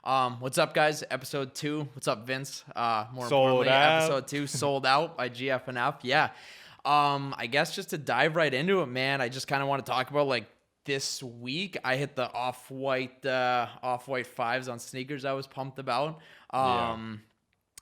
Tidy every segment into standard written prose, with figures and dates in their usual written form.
What's up, guys? Episode 2. What's up, Vince? More Sold importantly, out. episode 2, sold out by GFNF. Yeah. I guess just to dive right into it, man. I just kind of want to talk about like this week. I hit the off-white fives on sneakers. I was pumped about. Yeah.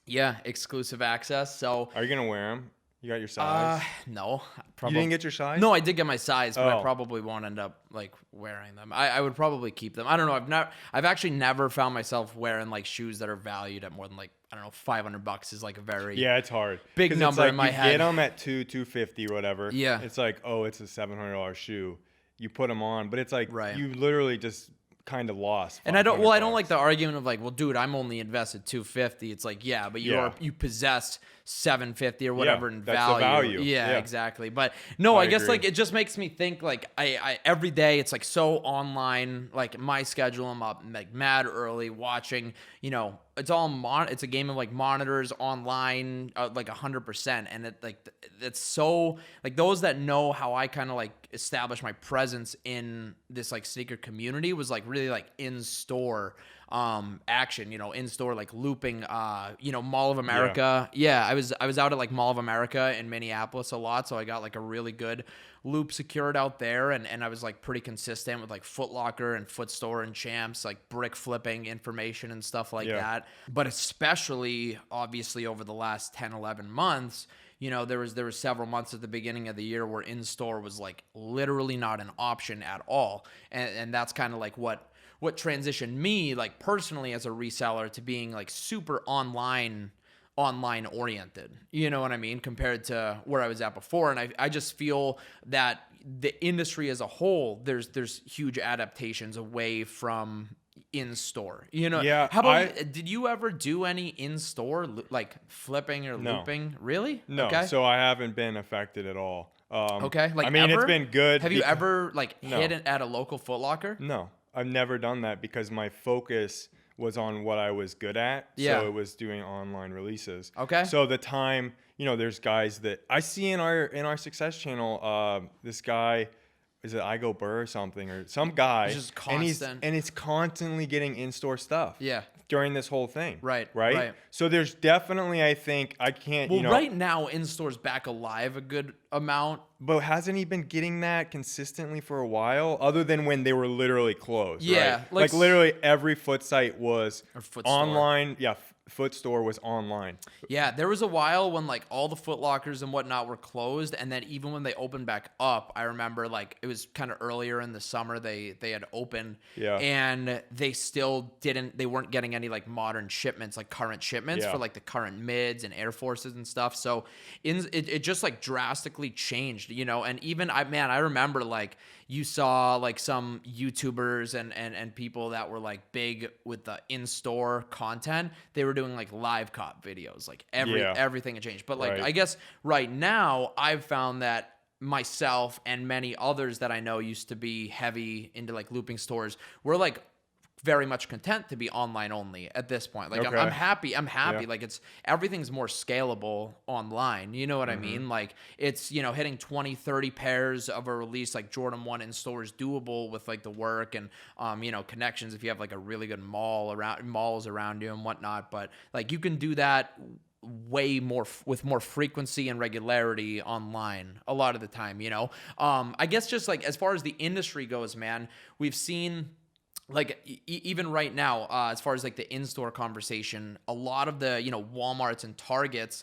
Yeah, exclusive access. So, Are you gonna wear them? You got your size? no, You probably. didn't get your size? No, I did get my size, but I Oh. probably won't end up like wearing them. I would probably keep them. I don't know. I've actually never found myself wearing like shoes that are valued at more than like, I don't know, $500 is like a very Yeah, it's hard. big 'Cause number it's like in my you head. get them at $250 or whatever. Yeah. It's like, oh, it's a $700 shoe. You put them on, but it's like Right. you literally just kind of lost. And I don't $500. like the argument of like, well, dude, I'm only invested $250. It's like, yeah, but you possess $750 or whatever in that's the value. Yeah, Yeah. exactly. But no, I guess agree. like it just makes me think like I every day it's like so online. Like my schedule, I'm up like mad early watching. It's all it's a game of like monitors online, like 100%, and it's so like those that know how I kind of like establish my presence in this like sneaker community was like really like in store action, in store like looping, Mall of America. Yeah, I was out at like Mall of America in Minneapolis a lot, so I got like a really good loop secured out there, and I was like pretty consistent with like Foot Locker and Foot Store and Champs, like brick flipping information and stuff like that. But especially obviously over the last 10-11 months, there was several months at the beginning of the year where in-store was like literally not an option at all, and that's kind of like what transitioned me like personally as a reseller to being like super online oriented, you know what I mean, compared to where I was at before. And I just feel that the industry as a whole, there's huge adaptations away from in-store, Yeah, how about did you ever do any in-store like flipping or No. looping? Really? No, Okay. so I haven't been affected at all. Okay, like I mean, ever? it's been good. Have you ever like No. hit it at a local Foot Locker? No, I've never done that because my focus was on what I was good at. Yeah. So it was doing online releases. Okay. So the time, there's guys that I see in our success channel, this guy, is it I Go Burr or something, or some guy, It's just constant. and it's constantly getting in-store stuff. Yeah. During this whole thing. Right. So there's definitely, I think, I can't, Well, right now, in-store's back alive a good amount. But hasn't he been getting that consistently for a while, other than when they were literally closed? Yeah, right? like like literally every foot site was Or Foot Store. online. Yeah, Foot Store was online. Yeah, there was a while when like all the Foot Lockers and whatnot were closed, and then even when they opened back up, I remember like it was kind of earlier in the summer they had opened, Yeah. and they weren't getting any like modern shipments, like current shipments Yeah. for like the current mids and Air Forces and stuff. So it just like drastically changed, and even I remember like you saw like some YouTubers and people that were like big with the in-store content. They were doing like live cop videos, like everything had changed. But like, Right. I guess right now I've found that myself and many others that I know used to be heavy into like looping stores, we're like very much content to be online only at this point. Like Okay. I'm happy. Yeah. Like everything's more scalable online. You know what I mean? Like it's, hitting 20, 30 pairs of a release like Jordan 1 in store is doable with like the work and, connections if you have like a really good malls around you and whatnot. But like you can do that way more with more frequency and regularity online a lot of the time, I guess just like as far as the industry goes, man, we've seen like even right now, as far as like the in-store conversation, a lot of the Walmarts and Targets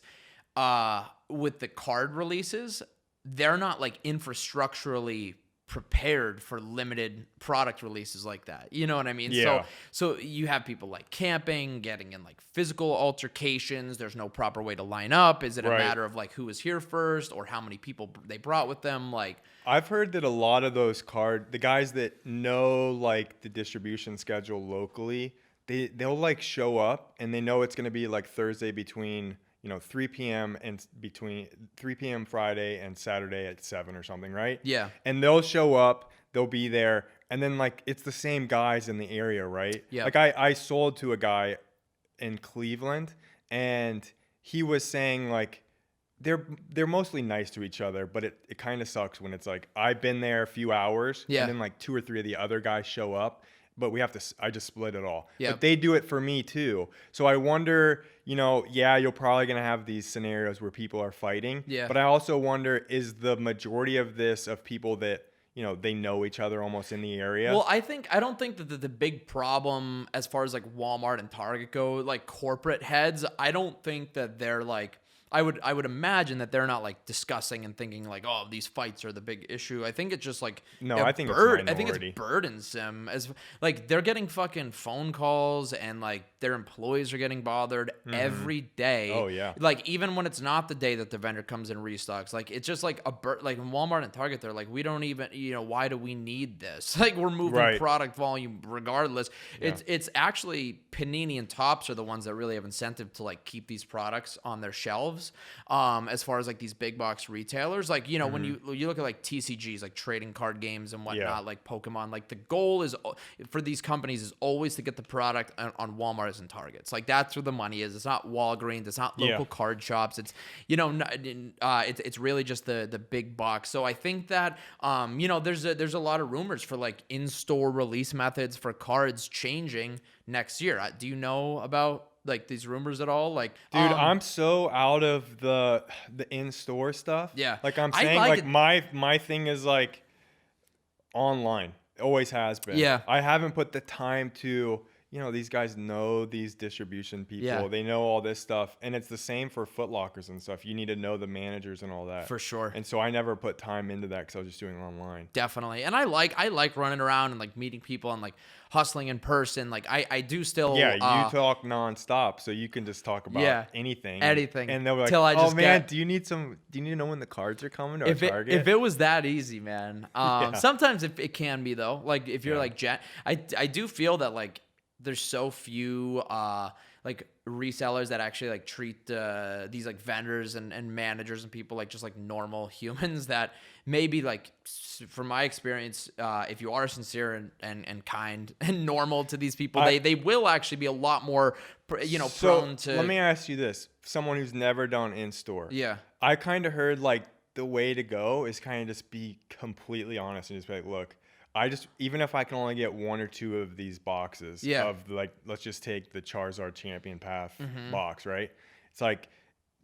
with the card releases, they're not like infrastructurally prepared for limited product releases like that. You know what I mean? Yeah. So you have people like camping, getting in like physical altercations. There's no proper way to line up. Is it a Right. matter of like who was here first or how many people they brought with them? Like, I've heard that a lot of those the guys that know like the distribution schedule locally, they'll like show up and they know it's going to be like Thursday between 3 p.m. and between 3 p.m. Friday and Saturday at 7 or something, right? yeah. And they'll show up, they'll be there, and then like it's the same guys in the area, right? Yeah. Like I sold to a guy in Cleveland, and he was saying like they're mostly nice to each other, but it kind of sucks when it's like I've been there a few hours, Yeah. and then like 2 or 3 of the other guys show up, but I just split it all. Yep. But they do it for me too. So I wonder, yeah, you're probably going to have these scenarios where people are fighting. Yeah. But I also wonder, is the majority of this of people that, they know each other almost in the area? Well, I don't think that the big problem as far as like Walmart and Target go, like corporate heads, I don't think that they're like, I would imagine that they're not like discussing and thinking like, oh, these fights are the big issue. I think it's just like I think it's I think it's burdensome, as like they're getting fucking phone calls and like their employees are getting bothered every day. Oh yeah. Like even when it's not the day that the vendor comes and restocks, like it's just like like in Walmart and Target, they're like, we don't even, why do we need this? Like we're moving product volume regardless. Yeah. It's actually Panini and Topps are the ones that really have incentive to like keep these products on their shelves. As far as like these big box retailers, like when you look at like TCGs, like trading card games and whatnot, like Pokemon, like the goal is for these companies is always to get the product on Walmart's and Targets. Like that's where the money is. It's not Walgreens. It's not local card shops. It's it's really just the big box. So I think that there's a lot of rumors for like in-store release methods for cards changing next year. Do you know about like these rumors at all? Like, dude, I'm so out of the in-store stuff. Yeah. Like I'm saying, like my thing is like online. It always has been. Yeah. I haven't put the time to, these guys know these distribution people. Yeah. They know all this stuff. And it's the same for Foot Lockers and stuff. You need to know the managers and all that. For sure. And so I never put time into that because I was just doing it online. Definitely. And I like running around and like meeting people and like hustling in person. Like I do still. Yeah, you talk nonstop, so you can just talk about anything. And they'll be like, till I just oh man, do you need to know when the cards are coming to Target? If it was that easy, man. Sometimes it can be though. Like if you're like I do feel that like there's so few like resellers that actually like treat these like vendors and managers and people like just like normal humans, that maybe like from my experience, if you are sincere and kind and normal to these people, they will actually be a lot more prone to. Let me ask you this, someone who's never done in-store. Yeah. I kind of heard like the way to go is kind of just be completely honest and just be like, look, even if I can only get one or two of these boxes of like, let's just take the Charizard Champion Path box, right? It's like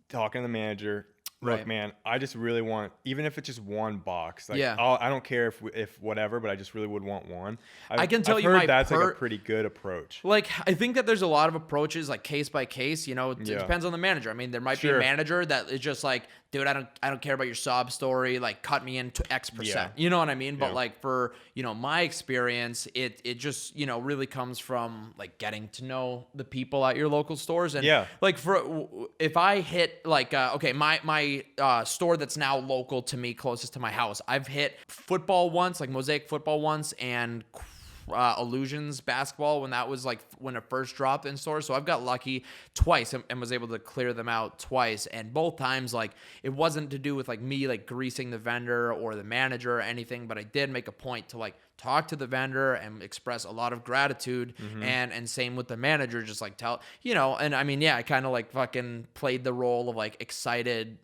talking to the manager, look, man, I just really want, even if it's just one box, like I don't care if whatever, but I just really would want one. I've heard that's like a pretty good approach. Like, I think that there's a lot of approaches, like case by case, it depends on the manager. I mean, there might be a manager that is just like, dude, I don't care about your sob story. Like, cut me in to X percent. You know what I mean? But like for, my experience, it just, really comes from like getting to know the people at your local stores. And like if I hit like, okay, my store that's now local to me, closest to my house, I've hit football once, like Mosaic football once, and Illusions basketball when it first dropped in stores. So I've got lucky twice and was able to clear them out twice, and both times like it wasn't to do with like me like greasing the vendor or the manager or anything, but I did make a point to like talk to the vendor and express a lot of gratitude, and same with the manager, just like tell, and I mean, I kind of like fucking played the role of like excited,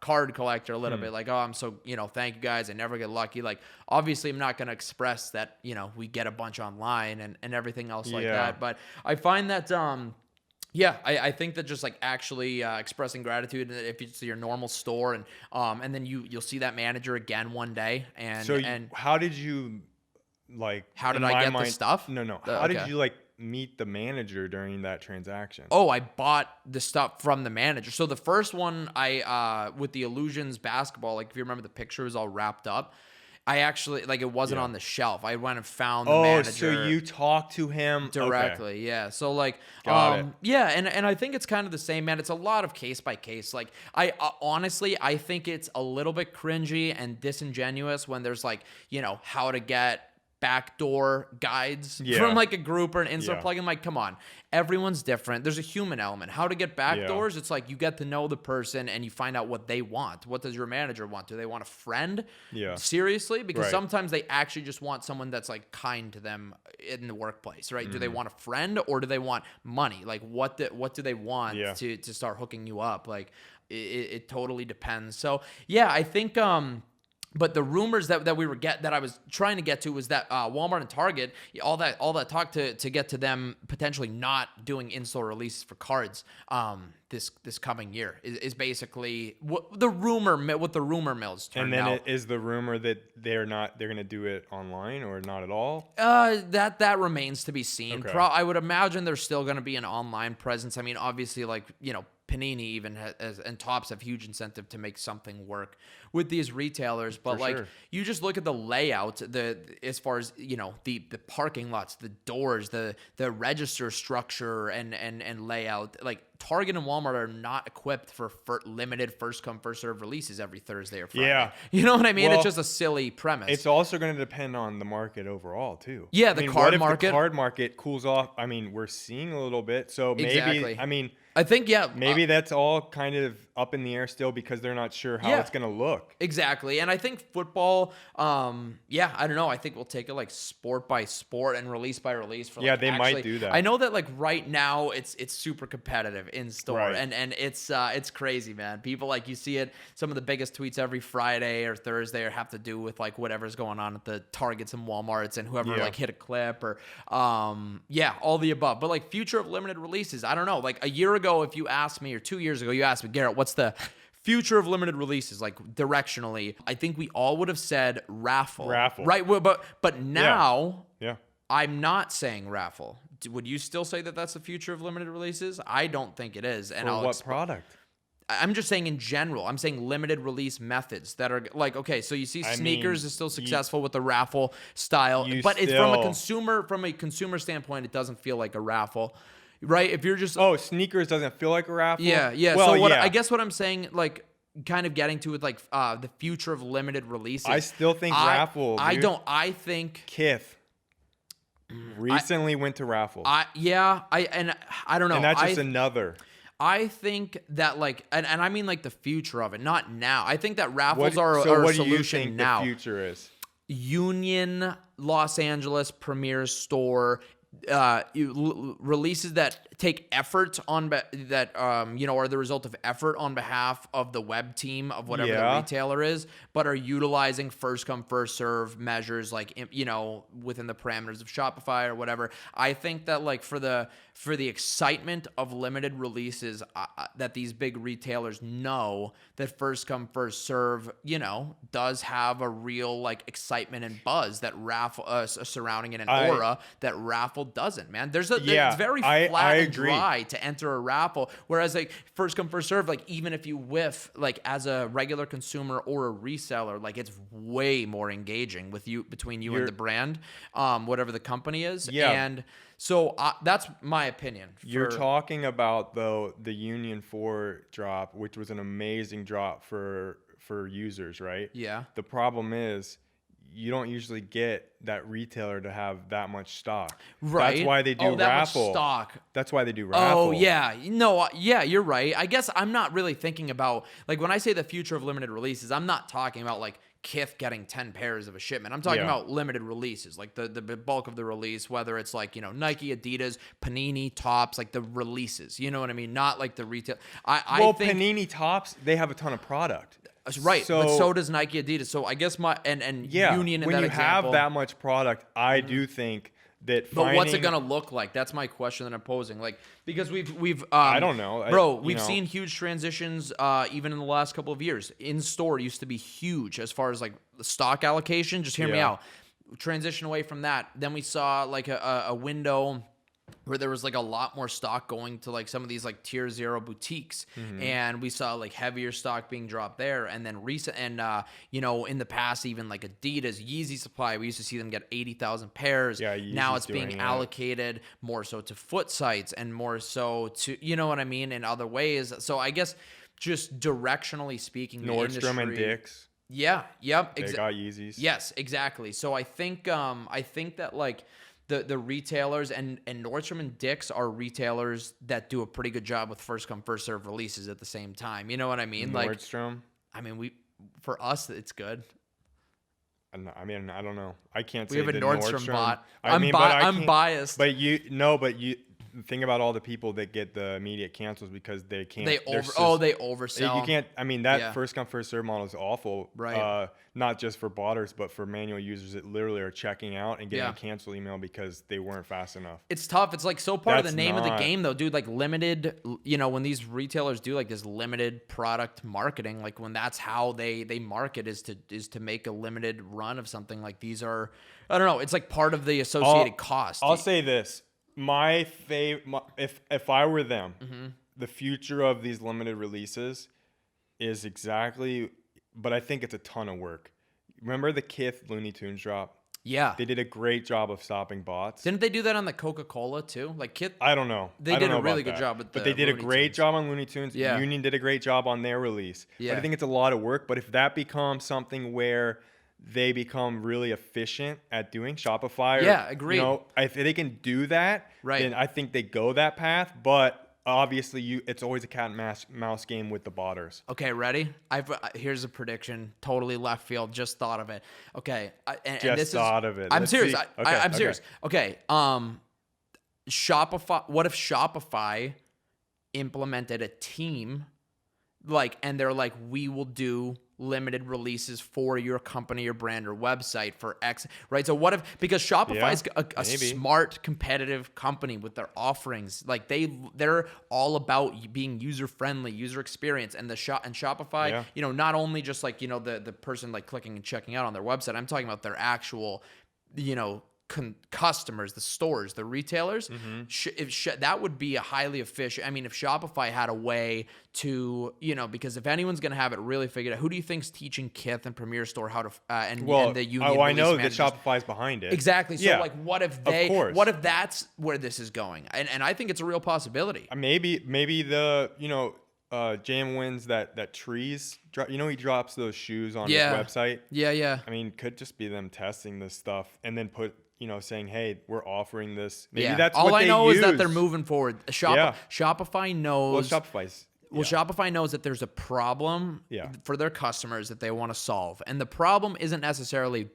card collector a little bit, like, oh, I'm so, thank you guys, I never get lucky. Like, obviously I'm not going to express that, we get a bunch online and everything else like that. But I find that, I think that just like actually expressing gratitude, if it's your normal store, and then you'll see that manager again one day. And so how did you like? How did I get the stuff? No. How did you like meet the manager during that transaction? Oh, I bought the stuff from the manager. So the first one, I with the Illusions basketball, like if you remember, the picture was all wrapped up. I actually, like, it wasn't on the shelf. I went and found the manager. Oh, so you talked to him directly. Okay. Yeah. So like, Got it. Yeah. And I think it's kind of the same, man. It's a lot of case by case. Like I honestly, I think it's a little bit cringy and disingenuous when there's like, how to get backdoor guides from like a group or an in-store plugin. Like, come on, everyone's different. There's a human element. How to get backdoors, it's like you get to know the person and you find out what they want. What does your manager want? Do they want a friend? Seriously? Because sometimes they actually just want someone that's like kind to them in the workplace, right? Do they want a friend or do they want money? Like what do they want to start hooking you up? Like it totally depends. So yeah, I think But the rumors that I was trying to get to was that Walmart and Target, all that talk to get to them potentially not doing in-store releases for cards this coming year is basically what the rumor mills turned And then out. is the rumor that they're going to do it online or not at all? That remains to be seen. Okay. I would imagine there's still going to be an online presence. I mean, obviously, like, Panini even and Topps have huge incentive to make something work with these retailers, but For sure. you just look at the layout, as far as the parking lots, the doors, the register structure and layout. Like, Target and Walmart are not equipped for limited first come first serve releases every Thursday or Friday. Yeah. You know what I mean? Well, it's just a silly premise. It's also going to depend on the market overall too. Yeah, I mean, card what if market. the card market cools off? I mean, we're seeing a little bit, so maybe. Exactly. I mean, I think maybe that's all kind of up in the air still because they're not sure how it's going to look. Exactly. And I think football, I don't know. I think we'll take it like sport by sport and release by release. They might do that. I know that, like, right now it's super competitive in store, Right. and it's crazy, man. People, like, you see it. Some of the biggest tweets every Friday or Thursday have to do with, like, whatever's going on at the Targets and Walmarts and whoever like hit a clip or all the above. But, like, future of limited releases, I don't know. Like, a year ago, if you asked me, or 2 years ago, you asked me, Garrett, what's the future of limited releases, like, directionally? I think we all would have said raffle. Right? But now, I'm not saying raffle. Would you still say that that's the future of limited releases? I don't think it is. And For what product? I'm just saying in general. I'm saying limited release methods that are like, okay, so you see sneakers is still successful with the raffle style, but it's from a consumer standpoint, it doesn't feel like a raffle. Right? If you're just sneakers doesn't feel like a raffle. Yeah. Well, I guess what I'm saying, like, kind of getting to with, like, the future of limited releases. I still think raffle. Dude. I don't. I think Kith recently went to raffle. I don't know. And that's just another. I think that, like, and I mean, like, the future of it, not now. I think that raffles are a what solution do you think now. The future is Union, Los Angeles premier store. Releases that take effort that are the result of effort on behalf of the web team of whatever the retailer is, but are utilizing first come first serve measures, like, within the parameters of Shopify or whatever. I think that, like, for the excitement of limited releases, that these big retailers know that first come first serve does have a real, like, excitement and buzz that raffle surrounding it, an aura that raffle doesn't, man. It's very flat and dry to enter a raffle, whereas, like, first come first serve, like, even if you whiff, like, as a regular consumer or a reseller, like, it's way more engaging between you and the brand, whatever the company is. And so that's my opinion. You're talking about, though, the Union 4 drop, which was an amazing drop for users, right? Yeah. The problem is you don't usually get that retailer to have that much stock. Right. That's why they do raffle. Much stock. That's why they do raffle. Oh, yeah. No, yeah, you're right. I guess I'm not really thinking about, like, when I say the future of limited releases, I'm not talking about, like, Kith getting 10 pairs of a shipment. I'm talking about limited releases, like the bulk of the release, whether it's, like, Nike, Adidas, Panini, Topps, like the releases. You know what I mean? Not like the retail. I think Panini, Topps, they have a ton of product. Right, but so does Nike, Adidas. So I guess Union in when that you example, have that much product, I do think that. But what's it gonna look like? That's my question that I'm posing. Like, because we've I don't know, bro. We've seen huge transitions even in the last couple of years. In store used to be huge as far as, like, the stock allocation. Just hear me out. Transition away from that. Then we saw, like, a window where there was, like, a lot more stock going to, like, some of these, like, tier 0 boutiques, and we saw, like, heavier stock being dropped there. And then in the past, even, like, Adidas Yeezy supply, we used to see them get 80,000 pairs. Now it's being allocated more so to foot sites and more so to, you know what I mean, in other ways. So I guess just directionally speaking, Nordstrom and Dick's. Yeah. Yep. They got Yeezys. Yes, exactly. So I think that, like, the retailers and Nordstrom and Dick's are retailers that do a pretty good job with first come first serve releases at the same time. You know what I mean? Nordstrom. Like, I mean, for us, it's good. I mean, I don't know. I can't say we have a Nordstrom bot. I'm biased. But the thing about all the people that get the immediate cancels because they can't. They oversell. You can't. I mean, that Yeah. first come first serve model is awful. Right. Not just for botters, but for manual users that literally are checking out and getting Yeah. a cancel email because they weren't fast enough. It's tough. It's like so part of That's the name of the not- game, though, dude. Like limited, you know, when these retailers do like this limited product marketing, like when that's how they market is to make a limited run of something. Like these are, I don't know. It's like part of the associated cost. I'll say this: if I were them, the future of these limited releases is exactly. But I think it's a ton of work. Remember the Kith Looney Tunes drop? Yeah. They did a great job of stopping bots. Didn't they do that on the Coca-Cola too? Like Kith. I don't know. They I don't did a know really about good that. job with But the they did a Looney great Tunes. job on Looney Tunes. Yeah. Union did a great job on their release. Yeah. But I think it's a lot of work. But if that becomes something where they become really efficient at doing Shopify, Yeah, agreed. You know, if they can do that, Right. then I think they go that path. But obviously, it's always a cat and mouse game with the botters. Okay, ready? Here's a prediction, totally left field. Just thought of it. Okay, Just thought of it. I'm Let's serious. see. I'm serious. Okay. Shopify. What if Shopify implemented a team, like, and they're like, we will do limited releases for your company or brand or website for X, right? So what if, because Shopify is a maybe. smart, competitive company with their offerings, like they're all about being user friendly, user experience, and Shopify, Yeah. you know, not only just like, you know, the person like clicking and checking out on their website, I'm talking about their actual, you know, customers, the stores, the retailers. That would be a highly efficient. I mean, if Shopify had a way to, you know, because if anyone's going to have it really figured out, who do you think's teaching Kith and Premier Store how to and the union? I know that managers? Shopify's behind it. Exactly. So Yeah, like, what if what if that's where this is going? And I think it's a real possibility. Maybe the JM wins that trees. You know, he drops those shoes on his website. Yeah. I mean, could just be them testing this stuff and then saying, hey, we're offering this. Maybe that's all what I know use. is that they're moving forward. Shopify knows. Well, Shopify's. Well, Shopify knows that there's a problem for their customers that they want to solve. And the problem isn't necessarily,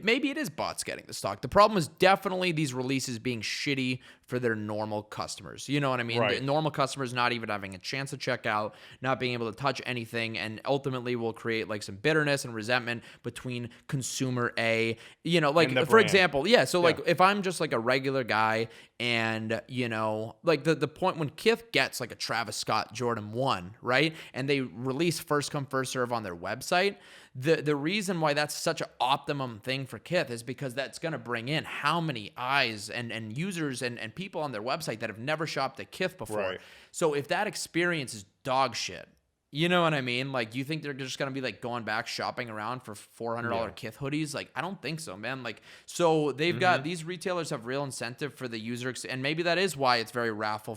maybe it is bots getting the stock. The problem is definitely these releases being shitty for their normal customers. You know what I mean? Right. The normal customers not even having a chance to check out, not being able to touch anything, and ultimately will create like some bitterness and resentment between consumer A, you know, like for brand. example, so like if I'm just like a regular guy and, you know, like the point when Kith gets like a Travis Scott Jordan 1, right? And they release first come first serve on their website, the reason why that's such an optimum thing for Kith is because that's going to bring in how many eyes and users and people on their website that have never shopped at Kith before. Right. So if that experience is dog shit, you know what I mean? Like, you think they're just going to be like going back shopping around for $400 Kith hoodies? Like, I don't think so, man. Like, so they've got, these retailers have real incentive for the user, and maybe that is why it's very raffle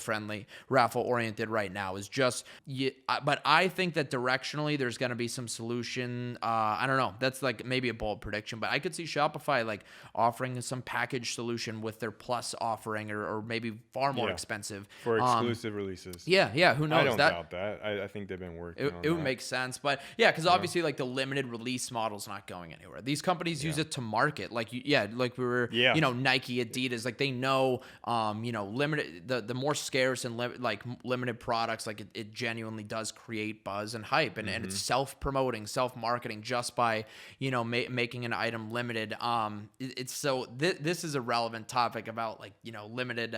oriented right now, is just, but I think that directionally there's going to be some solution. I don't know. That's like maybe a bold prediction, but I could see Shopify like offering some package solution with their plus offering, or maybe far more expensive. For exclusive releases. Yeah. Who knows? I don't doubt that. I think they've been working. It would make sense, but because obviously like the limited release model's not going anywhere. These companies use it to market, like like we were, you know, Nike, Adidas, like they know, you know, limited the more scarce and limited products, like it genuinely does create buzz and hype, and it's self-promoting, self-marketing just by, you know, making an item limited. It's so this is a relevant topic about like, you know, limited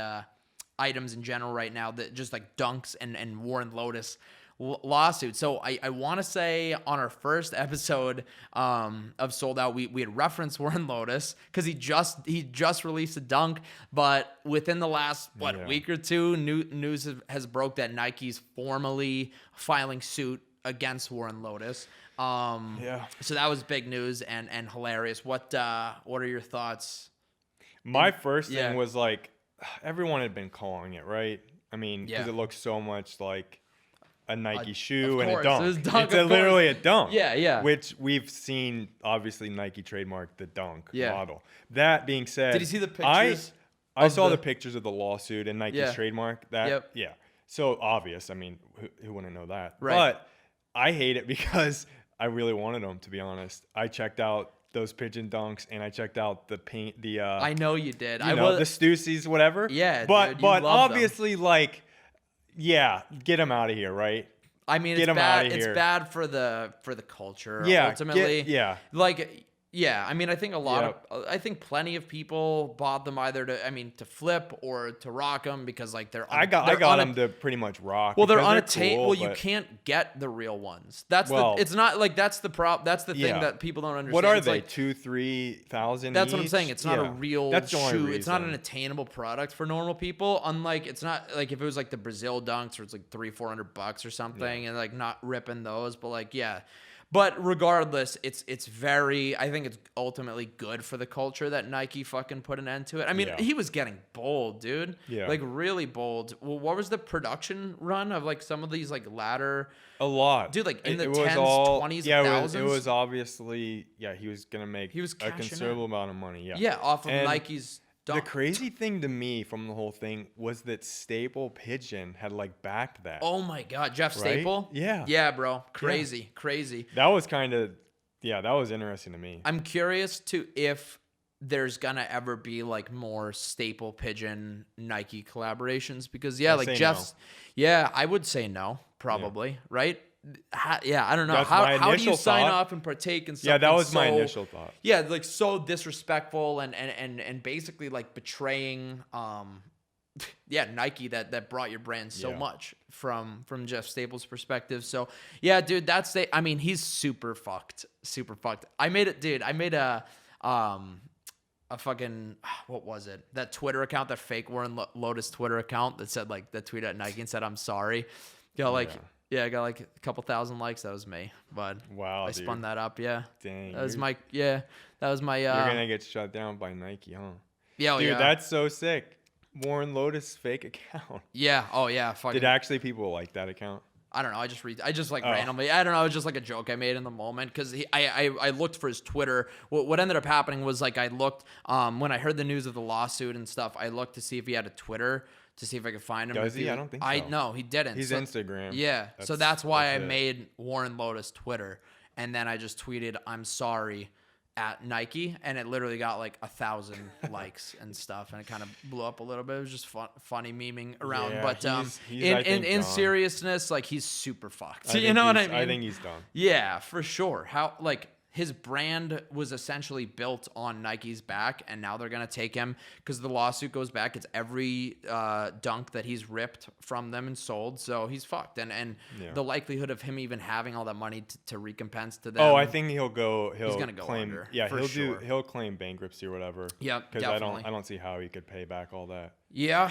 items in general right now, that just like Dunks and Warren Lotas lawsuit. So I want to say on our first episode of Sold Out, we had referenced Warren Lotas because he just released a dunk, but within the last week or two, news has broke that Nike's formally filing suit against Warren Lotas. So that was big news and hilarious. What are your thoughts? My first thing was like, everyone had been calling it, right? I mean, because it looks so much like a Nike shoe and a dunk. It's literally a dunk. Yeah. Which we've seen, obviously, Nike trademark the dunk model. That being said, did you see the pictures? I saw the pictures of the lawsuit and Nike's trademark. That Yep. So obvious. I mean, who wouldn't know that? Right. But I hate it because I really wanted them, to be honest. I checked out those pigeon dunks, and I checked out the paint, the I know you did. the Stussies, whatever. Yeah, but dude, you love them. obviously, like, yeah, get them out of here, right? I mean, Get it's 'em bad. outta It's here. bad for the culture. Yeah, ultimately. yeah. Like, yeah. I mean, I think Yep. I think plenty of people bought them either to flip or to rock them because like I got them to pretty much rock. Well, they're because unattainable. cool, Well, you but can't get the real ones. That's Well, it's not like that's the That's the thing yeah. that people don't understand. What are It's they? like, 2,000-3,000? that's what I'm each? saying. It's not a Yeah. real That's the only shoe. It's not an reason. attainable product for normal people. Unlike, it's not like if it was like the Brazil dunks, where it's like $300-400 or something, and like not ripping those. But like, yeah. But regardless, it's very. I think it's ultimately good for the culture that Nike fucking put an end to it. I mean, Yeah. he was getting bold, dude. Yeah. Like really bold. Well, what was the production run of like some of these like ladder? A lot, Dude, like, in the was 10s, all- 20s, Yeah, and it thousands? was obviously, yeah, he was gonna make He was a cashing in. considerable amount of money. Yeah, Yeah, off of And Nike's The dunk. crazy thing to me from the whole thing was that Staple Pigeon had like backed that. Oh my God, Jeff Right? Staple? Yeah. Yeah, bro. Crazy. That was kind of, yeah, that was interesting to me. I'm curious to if there's gonna ever be like more Staple Pigeon Nike collaborations because I like say Jeff's, yeah, I would say no, probably, right? Yeah, I don't know. That's my How do you initial sign thought. off and partake in something? Yeah, that was my so- initial thought. Yeah, like so disrespectful and basically like betraying Nike that brought your brand so Yeah. much from Jeff Staples' perspective. So yeah, dude, I mean, he's super fucked. Super fucked. I made a fucking, what was it? That Twitter account, that fake Warren Lotas Twitter account that said like, that tweeted at Nike and said, "I'm sorry." Got like, I got like a couple thousand likes. That was me. But Wow, I dude. spun that up. Yeah. Dang, That was you're my, you're gonna get shut down by Nike, huh? yeah. Dude, yeah. that's so sick. Warren Lotas fake account. Yeah. Oh yeah. Fucking. Did actually people like that account? I don't know. I just like randomly. I don't know. It was just like a joke I made in the moment because I looked for his Twitter. What ended up happening was like I looked when I heard the news of the lawsuit and stuff. I looked to see if he had a Twitter to see if I could find him. Does he? I don't think so. No, he didn't. He's Instagram. Yeah. So that's why I it. made Warren Lotas Twitter, and then I just tweeted, "I'm sorry," at Nike, and it literally got like 1,000 likes and stuff, and it kind of blew up a little bit. It was just funny memeing around. Yeah, But he's, I in think, in done. seriousness, like he's super fucked. I You think know what I he's- mean? I think he's done. Yeah, for sure. How like his brand was essentially built on Nike's back, and now they're gonna take him because the lawsuit goes back. It's every dunk that he's ripped from them and sold, so he's fucked. And Yeah. the likelihood of him even having all that money to recompense to them. Oh, I think he'll gonna go claim. under, Yeah, for sure. he'll claim bankruptcy or whatever. Yep, Because definitely. I don't see how he could pay back all that. Yeah,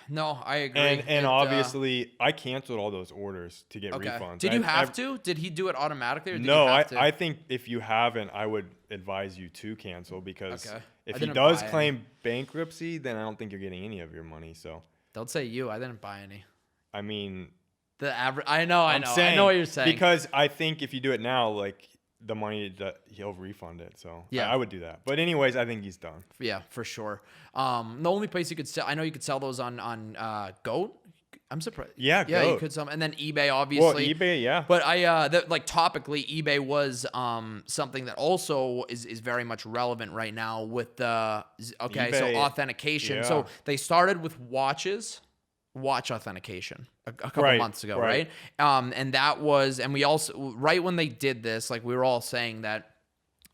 no, I agree. And obviously, I canceled all those orders to get okay. refunds. Did you have I- to? Did he do it automatically? Or did No, you have to? I think if you haven't, I would advise you to cancel because Okay. I if he didn't does buy any. claim bankruptcy, then I don't think you're getting any of your money. So, Don't say you. I didn't buy any. I mean, The average. I know. I'm I know. saying I know what you're saying. because I think if you do it now, like the money that he'll refund it. So Yeah. I would do that. But anyways, I think he's done. Yeah, for sure. The only place you could sell, I know you could sell those on Goat. I'm surprised. Yeah, yeah, you Goat. could sell 'em. And then eBay, obviously. Well, eBay, yeah. But like topically, eBay was something that also is very much relevant right now with the so eBay, authentication. yeah. So they started with watch authentication a couple Right, months ago, right. right? And that was, and we also right when they did this, like we were all saying that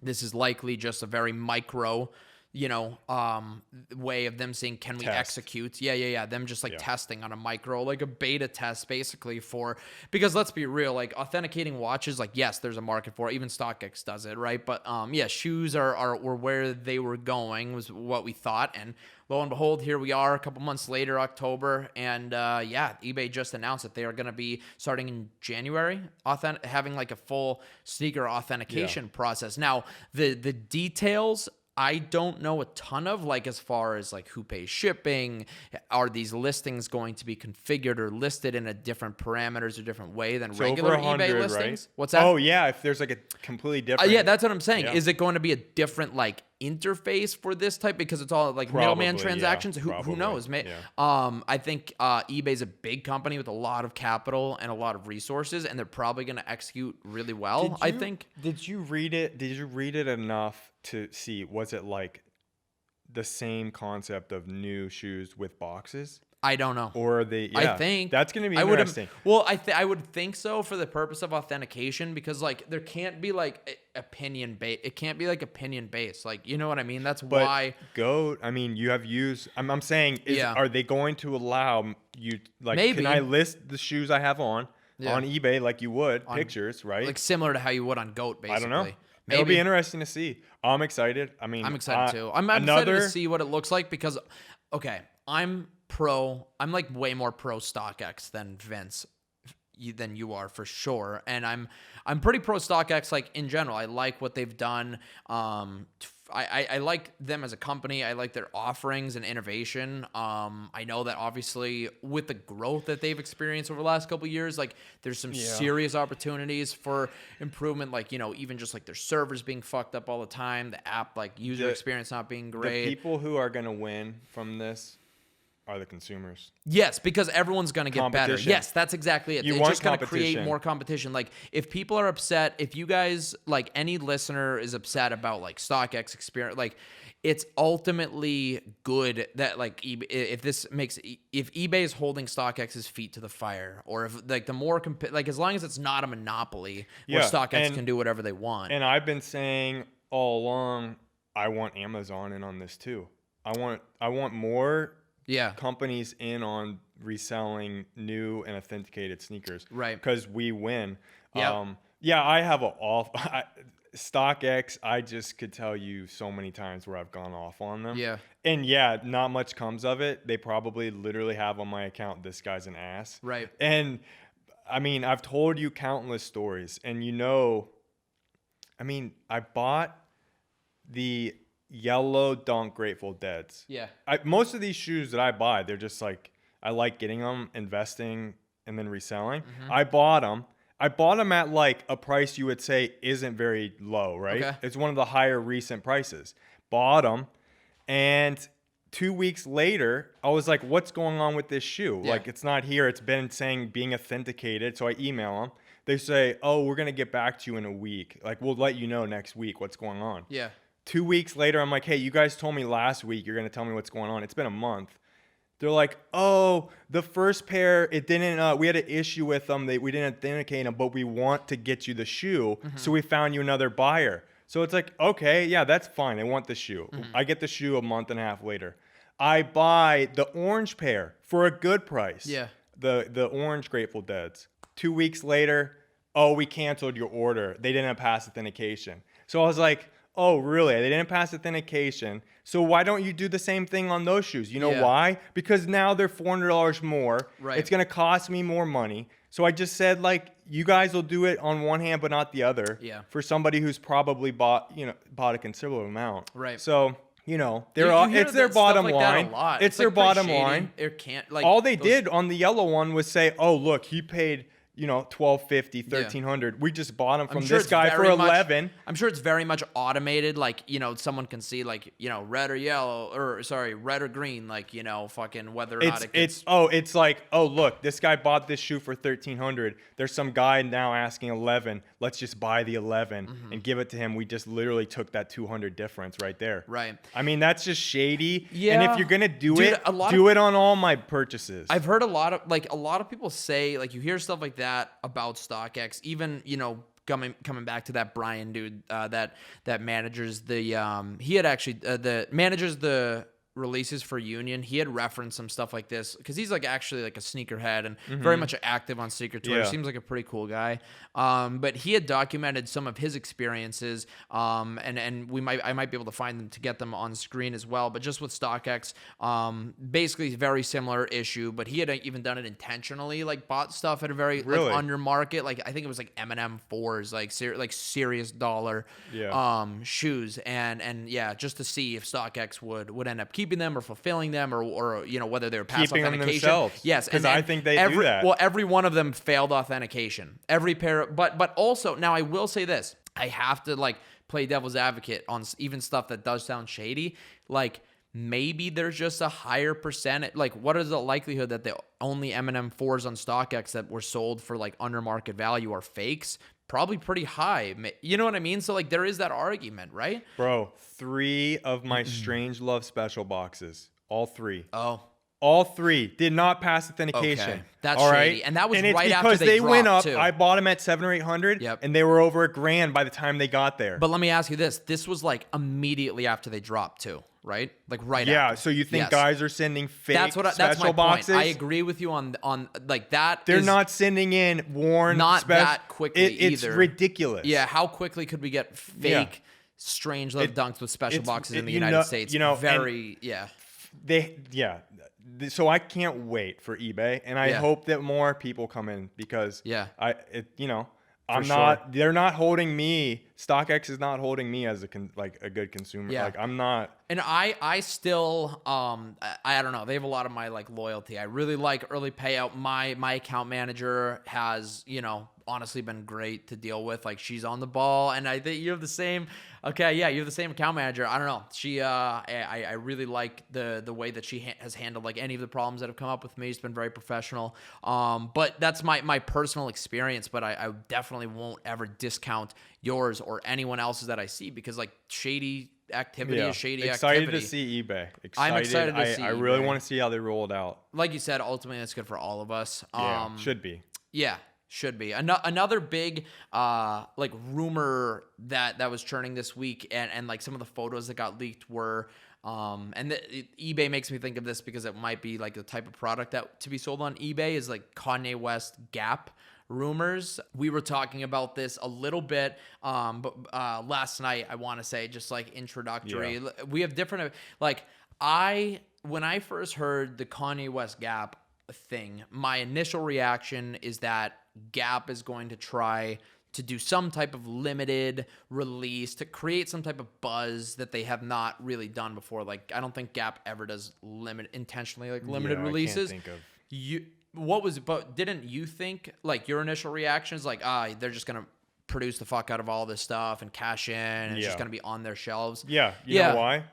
this is likely just a very micro, way of them saying, can we Test. execute? Yeah. Them just like Yeah. testing on a micro, like a beta test basically because let's be real, like authenticating watches, like yes, there's a market for it. Even StockX does it, right? But shoes were where they were going was what we thought. And lo and behold, here we are a couple months later, October. And eBay just announced that they are going to be starting in January, having like a full sneaker authentication process. Now, the details, I don't know a ton of, like, as far as like who pays shipping. Are these listings going to be configured or listed in a different parameters or different way than So regular over eBay 100, listings? right? What's that? Oh yeah, if there's like a completely different. Yeah, that's what I'm saying. Yeah. Is it going to be a different like interface for this type, because it's all like Probably, middleman transactions. yeah, Who probably, knows? yeah. I think eBay's a big company with a lot of capital and a lot of resources, and they're probably going to execute really well. I think. Did you read it? Did you read it enough to see, was it like the same concept of new shoes with boxes? I don't know. Or yeah, I think that's going to be I interesting. I would think so for the purpose of authentication, because like there can't be like opinion based. It can't be like opinion based. Like, you know what I mean? That's why. I mean, you have used. I'm saying, Yeah. are they going to allow you? Like, Maybe. can I list the shoes I have on eBay like you would pictures, right? Like similar to how you would on Goat, basically. I don't know. Maybe. It'll be interesting to see. I'm excited. I mean, I'm excited too. I'm excited to see what it looks like, because, okay, I'm like way more pro StockX than Vince, than you are for sure. And I'm pretty pro StockX, like in general. I like what they've done. I like them as a company. I like their offerings and innovation. I know that obviously with the growth that they've experienced over the last couple of years, like there's some serious opportunities for improvement. Like, you know, even just like their servers being fucked up all the time, the app, like user experience not being great. The people who are going to win from this are the consumers. Yes, because everyone's going to get better. Yes, that's exactly it. It's just going to create more competition. Like, if people are upset, if you guys, like, any listener is upset about, like, StockX experience, like, it's ultimately good that, like, if eBay is holding StockX's feet to the fire, or if, like, the more, like, as long as it's not a monopoly where StockX can do whatever they want. And I've been saying all along, I want Amazon in on this too. I want more companies in on reselling new and authenticated sneakers, right? Because we win. Yeah. I have StockX. I just could tell you so many times where I've gone off on them. Yeah. And not much comes of it. They probably literally have on my account, this guy's an ass. Right. And I mean, I've told you countless stories, and I mean, I bought the yellow Dunk Grateful Deads. Yeah. Most of these shoes that I buy, they're just like, I like getting them, investing, and then reselling. Mm-hmm. I bought them at like a price you would say isn't very low, right? Okay. It's one of the higher recent prices. Bought them, and 2 weeks later, I was like, what's going on with this shoe? Yeah. Like, it's not here. It's been saying being authenticated. So I email them. They say, oh, we're going to get back to you in a week. Like, we'll let you know next week what's going on. Yeah. 2 weeks later, I'm like, hey, you guys told me last week you're going to tell me what's going on. It's been a month. They're like, oh, the first pair, it didn't, we had an issue with them. We didn't authenticate them, but we want to get you the shoe. Mm-hmm. So we found you another buyer. So it's like, okay, yeah, that's fine. They want the shoe. Mm-hmm. I get the shoe a month and a half later. I buy the orange pair for a good price. Yeah. The orange Grateful Deads. 2 weeks later, oh, we canceled your order. They didn't pass authentication. So I was like, oh, really? They didn't pass authentication. So why don't you do the same thing on those shoes? You know why? Because now they're $400 more. Right. It's going to cost me more money. So I just said, like, you guys will do it on one hand, but not the other. Yeah. For somebody who's probably bought a considerable amount. Right. So, it's their bottom line. It's their bottom line. It can't, like, all they did on the yellow one was say, oh, look, he paid $1,250, $1,300. We just bought them from this guy for $11. I'm sure it's very much automated. Like, someone can see, like, red or yellow, red or green, like, fucking whether or not it gets. It's like, oh, look, this guy bought this shoe for $1,300. There's some guy now asking $11. Let's just buy the $11 and give it to him. We just literally took that $200 difference right there. Right. I mean, that's just shady. Yeah. And if you're going to do it on all my purchases. I've heard a lot of people say, like, you hear stuff like that about StockX, even coming back to that Brian dude that manages the he had actually the managers the releases for Union. He had referenced some stuff like this because he's like actually like a sneakerhead and very much active on sneaker Twitter. Seems like a pretty cool guy. But he had documented some of his experiences, and I might be able to find them to get them on screen as well. But just with StockX, basically very similar issue. But he had even done it intentionally, like bought stuff at a very like under market. Like I think it was like M&M 4s, like serious dollar shoes, and just to see if StockX would end up keeping them or fulfilling them or whether they were past keeping authentication. Them themselves. Yes, because I think they do that. Well, every one of them failed authentication. Every pair, but also now I will say this: I have to like play devil's advocate on even stuff that does sound shady, like maybe there's just a higher percentage. Like, what is the likelihood that the only M&M 4s on StockX that were sold for like under market value are fakes? Probably pretty high. You know what I mean? So like there is that argument, right? Bro, 3 of my Strange Love special boxes, all 3. Oh. All 3 did not pass authentication. Okay. That's all shady. Right? And that was it's right after because they went up. dropped, too. I bought them at 700 or 800, Yep. and they were over $1,000 by the time they got there. But let me ask you this. This was like immediately after they dropped too, right? Like right after. Yeah, so you think guys are sending fake that's special my boxes? point. I agree with you on like that. They're not sending in worn not that quickly it's either. ridiculous. Yeah, how quickly could we get fake Strange Love dunks with special boxes in the United States? So I can't wait for eBay, and I hope that more people come in because they're not holding me. StockX is not holding me as a good consumer. Yeah. Like I'm not. And I still I don't know. They have a lot of my like loyalty. I really like early payout. My account manager has, honestly been great to deal with. Like she's on the ball, and I think you have the same. Okay, yeah, you have the same account manager. I don't know. She I really like the way that she has handled like any of the problems that have come up with me. She's been very professional. But that's my personal experience. But I definitely won't ever discount yours or anyone else's that I see because like shady activity is shady excited activity. To see eBay. I'm excited to see I eBay. really want to see how they roll it out. Like you said, ultimately it's good for all of us. Should be. Yeah, should be. Another big like rumor that was churning this week, and like some of the photos that got leaked were eBay makes me think of this because it might be like the type of product that to be sold on eBay is like Kanye West Gap rumors. We were talking about this a little bit but last night. I want to say just like introductory. Yeah. We have different like when I first heard the Kanye West Gap thing, my initial reaction is that Gap is going to try to do some type of limited release to create some type of buzz that they have not really done before. Like I don't think Gap ever does intentionally limited releases. I can't think of. But didn't you think like your initial reaction is like, they're just going to produce the fuck out of all this stuff and cash in and it's just going to be on their shelves? Yeah. You know why?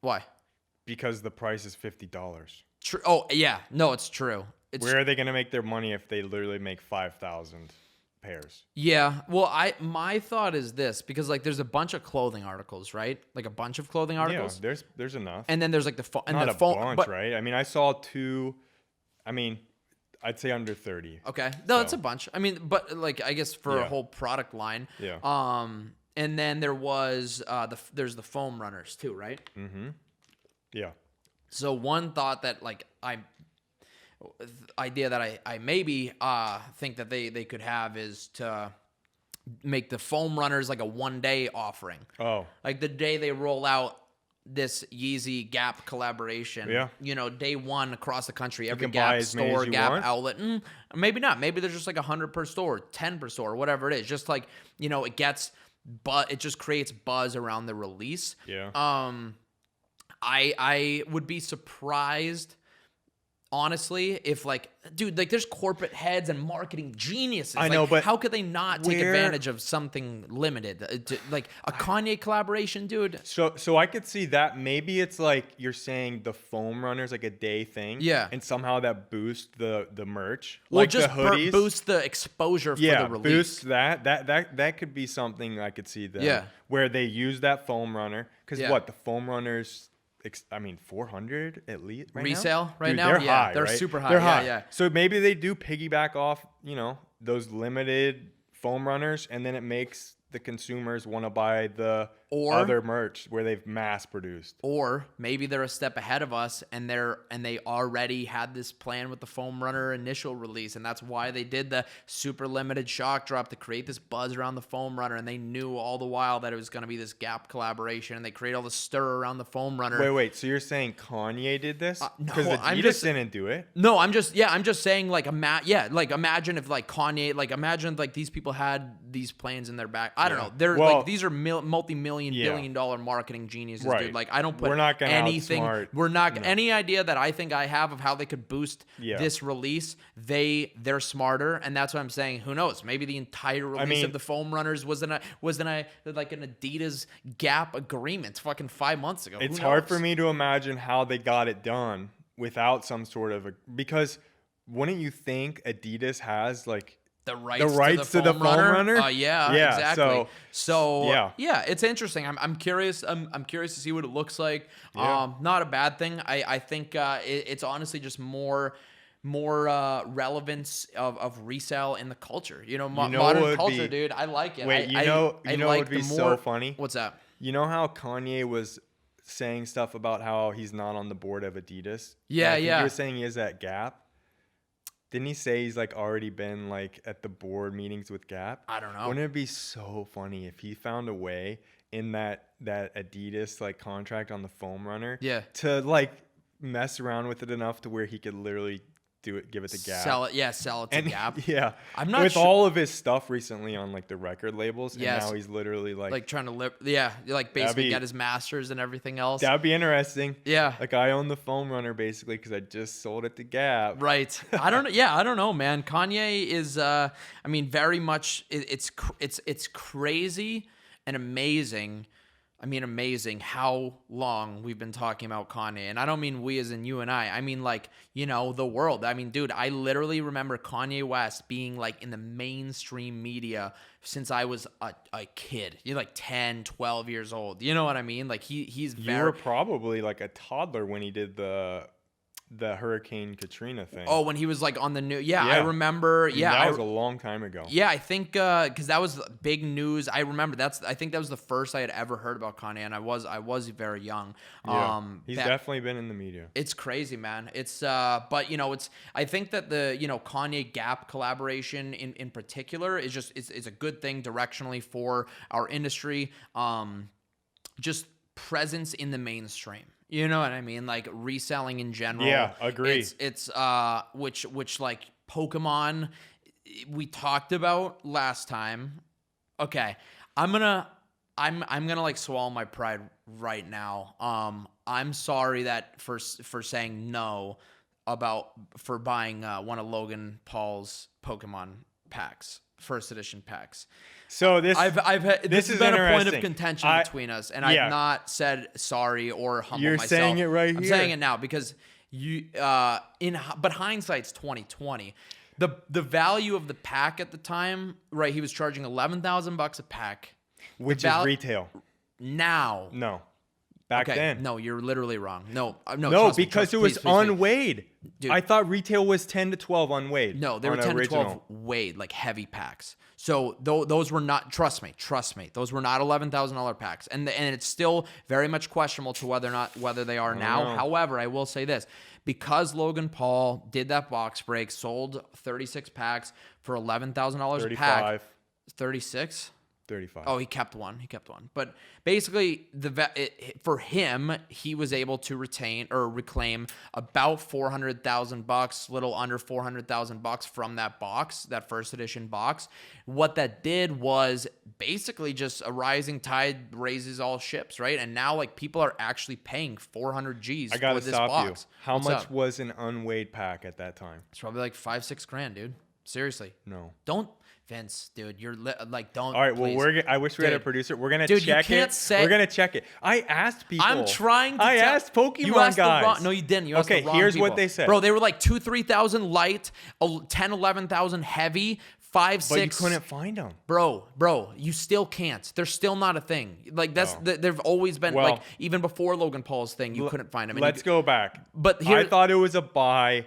Why? Because the price is $50. True. Oh, yeah. No, it's true. Where are they going to make their money if they literally make 5,000 pairs? Yeah. Well, my thought is this because like there's a bunch of clothing articles, right? Like a bunch of clothing articles. Yeah, there's enough. And then there's like the phone. Not a bunch, right? I mean, I saw 2. I mean, I'd say under 30. Okay. No, that's a bunch. I mean, but like I guess for a whole product line. Yeah. And then there was there's the foam runners too, right? Mm-hmm. Yeah. So one thought that like idea that I maybe think that they could have is to make the foam runners like a one-day offering. Oh. Like the day they roll out this Yeezy Gap collaboration. Yeah. Day one across the country, every Gap store, Gap outlet. Maybe not. Maybe there's just like 100 per store, 10 per store, whatever it is. Just like, it just creates buzz around the release. Yeah. I would be surprised, honestly, if there's corporate heads and marketing geniuses. I know, but how could they not take advantage of something limited? Like a Kanye collaboration, dude. So I could see that. Maybe it's like you're saying the foam runners like a day thing. Yeah. And somehow that boosts the merch. Well, like just the hoodies. boost the exposure for the release. Boost that. That could be something I could see that. Yeah. Where they use that foam runner. Because the foam runners... 400 at least right resale now? Right now. They're high. They're right? super high. They're high. Yeah. So maybe they do piggyback off, those limited foam runners, and then it makes the consumers want to buy the other merch where they've mass produced. Or maybe they're a step ahead of us and they already had this plan with the foam runner initial release, and that's why they did the super limited shock drop to create this buzz around the foam runner, and they knew all the while that it was going to be this Gap collaboration, and they create all the stir around the foam runner. Wait, so you're saying Kanye did this? Because No, Adidas didn't do it. No, I'm just saying imagine if like Kanye, like imagine like these people had these plans in their back. I don't know. They're these are multi-million billion dollar marketing geniuses, Right. dude. Like, I don't put We're not gonna anything. outsmart- We're not no. any idea that I think I have of how they could boost Yeah. this release. They're smarter, and that's what I'm saying. Who knows? Maybe the entire release of the foam runners was in a like an Adidas Gap agreement fucking 5 months ago. It's Who hard knows? for me to imagine how they got it done without some sort of because wouldn't you think Adidas has like the rights to the foam runner? Yeah, Yeah, exactly. So yeah. it's interesting. I'm curious. I'm curious to see what it looks like. Yeah. Not a bad thing. I think it's honestly just more relevance of resale in the culture. Modern culture, dude. I like it. Wait, I what would be so funny? What's that? You know how Kanye was saying stuff about how he's not on the board of Adidas? Yeah, I think yeah. He was saying he is at Gap. Didn't he say he's like already been like at the board meetings with Gap? I don't know. Wouldn't it be so funny if he found a way in that Adidas like contract on the foam runner to like mess around with it enough to where he could literally give it to Gap. Sell it to Gap. Yeah. I'm not with sure. all of his stuff recently on like the record labels, and Yes. now he's literally like Trying to live. Yeah, like basically get his masters and everything else. that'd be interesting. Yeah. Like I own the foam runner basically because I just sold it to Gap. Right. I don't know. Yeah, I don't know, man. Kanye is very much it's crazy and amazing. Amazing how long we've been talking about Kanye. And I don't mean we as in you and I. I mean, like, the world. Dude, I literally remember Kanye West being, like, in the mainstream media since I was a kid. You're, like, 10, 12 years old. You know what I mean? Like, he's very... You were probably, like, a toddler when he did the Hurricane Katrina thing. Oh, when he was, like, on the news. Yeah, I remember. That was a long time ago. Yeah, I think because that was big news. I remember I think that was the first I had ever heard about Kanye, and I was very young. Yeah. He's definitely been in the media. It's crazy, man. It's but it's I think that the Kanye Gap collaboration in particular is just is a good thing directionally for our industry. Just presence in the mainstream. You know what I mean? Like reselling in general. Yeah, agree. It's which like Pokémon we talked about last time. Okay. I'm gonna like swallow my pride right now. I'm sorry that for saying no for buying one of Logan Paul's Pokemon packs, first edition packs. So this has been a point of interesting. contention between us, and I've not said sorry or humbled You're myself. saying it right here. I'm saying it now because but hindsight's 2020. The value of the pack at the time, right? He was charging $11,000 a pack, which is retail. Now, No. Back then. No, you're literally wrong. No, because it was unweighed. Dude. I thought retail was 10 to 12 unweighed. No, they were 10 to 12 weighed, like heavy packs. So those were not, trust me, those were not $11,000 packs. And it's still very much questionable to whether they are now. know. However, I will say this. Because Logan Paul did that box break, sold 36 packs for $11,000 a pack. 36? 35. Oh, he kept one. But basically, for him, he was able to reclaim about $400,000, little under $400,000 from that box, that first edition box. What that did was basically just a rising tide raises all ships, right? And now, like, people are actually paying 400 G's I gotta for this stop box. you. How What's much up? was an unweighed pack at that time? It's probably like $5-6 grand, dude. Seriously. No. Don't. Vince, dude, you're like, don't. All right, please. well, I wish we had a producer. We're gonna Dude, check you can't it. say- We're gonna check it. I asked people. I'm trying to I tell- asked Pokemon you asked guys. No, you didn't. You asked Okay, the wrong here's people. what they said. Bro, they were like 2,000-3,000 light, 10,000-11,000 heavy, 5-6. But you couldn't find them. Bro, you still can't. They're still not a thing. Like that's they've always been Well, like even before Logan Paul's thing, you couldn't find them. Let's go back. But here, I thought it was a buy,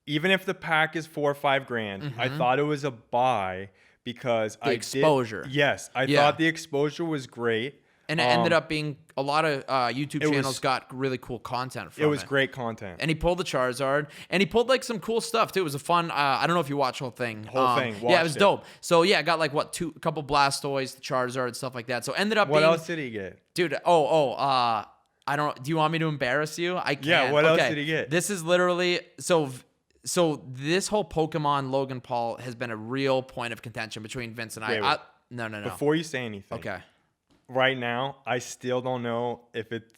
even if the pack is $4 or $5 grand. Mm-hmm. I thought it was a buy because The exposure. Yes, I thought the exposure was great. and it ended up being a lot of YouTube channels got really cool content from it. It was great content. And he pulled the Charizard, and he pulled like some cool stuff too. It was a fun. I don't know if you watched the whole thing. Yeah, Yeah, it watched was it. dope. So yeah, got like a couple Blastoise, the Charizard, stuff like that. So ended up What being, else did he get? dude. I don't. Do you want me to embarrass you? I can't. Yeah, what else did he get? This is literally so this whole Pokemon Logan Paul has been a real point of contention between Vince and I. Wait. No. Before you say anything. Okay. right now, I still don't know if it's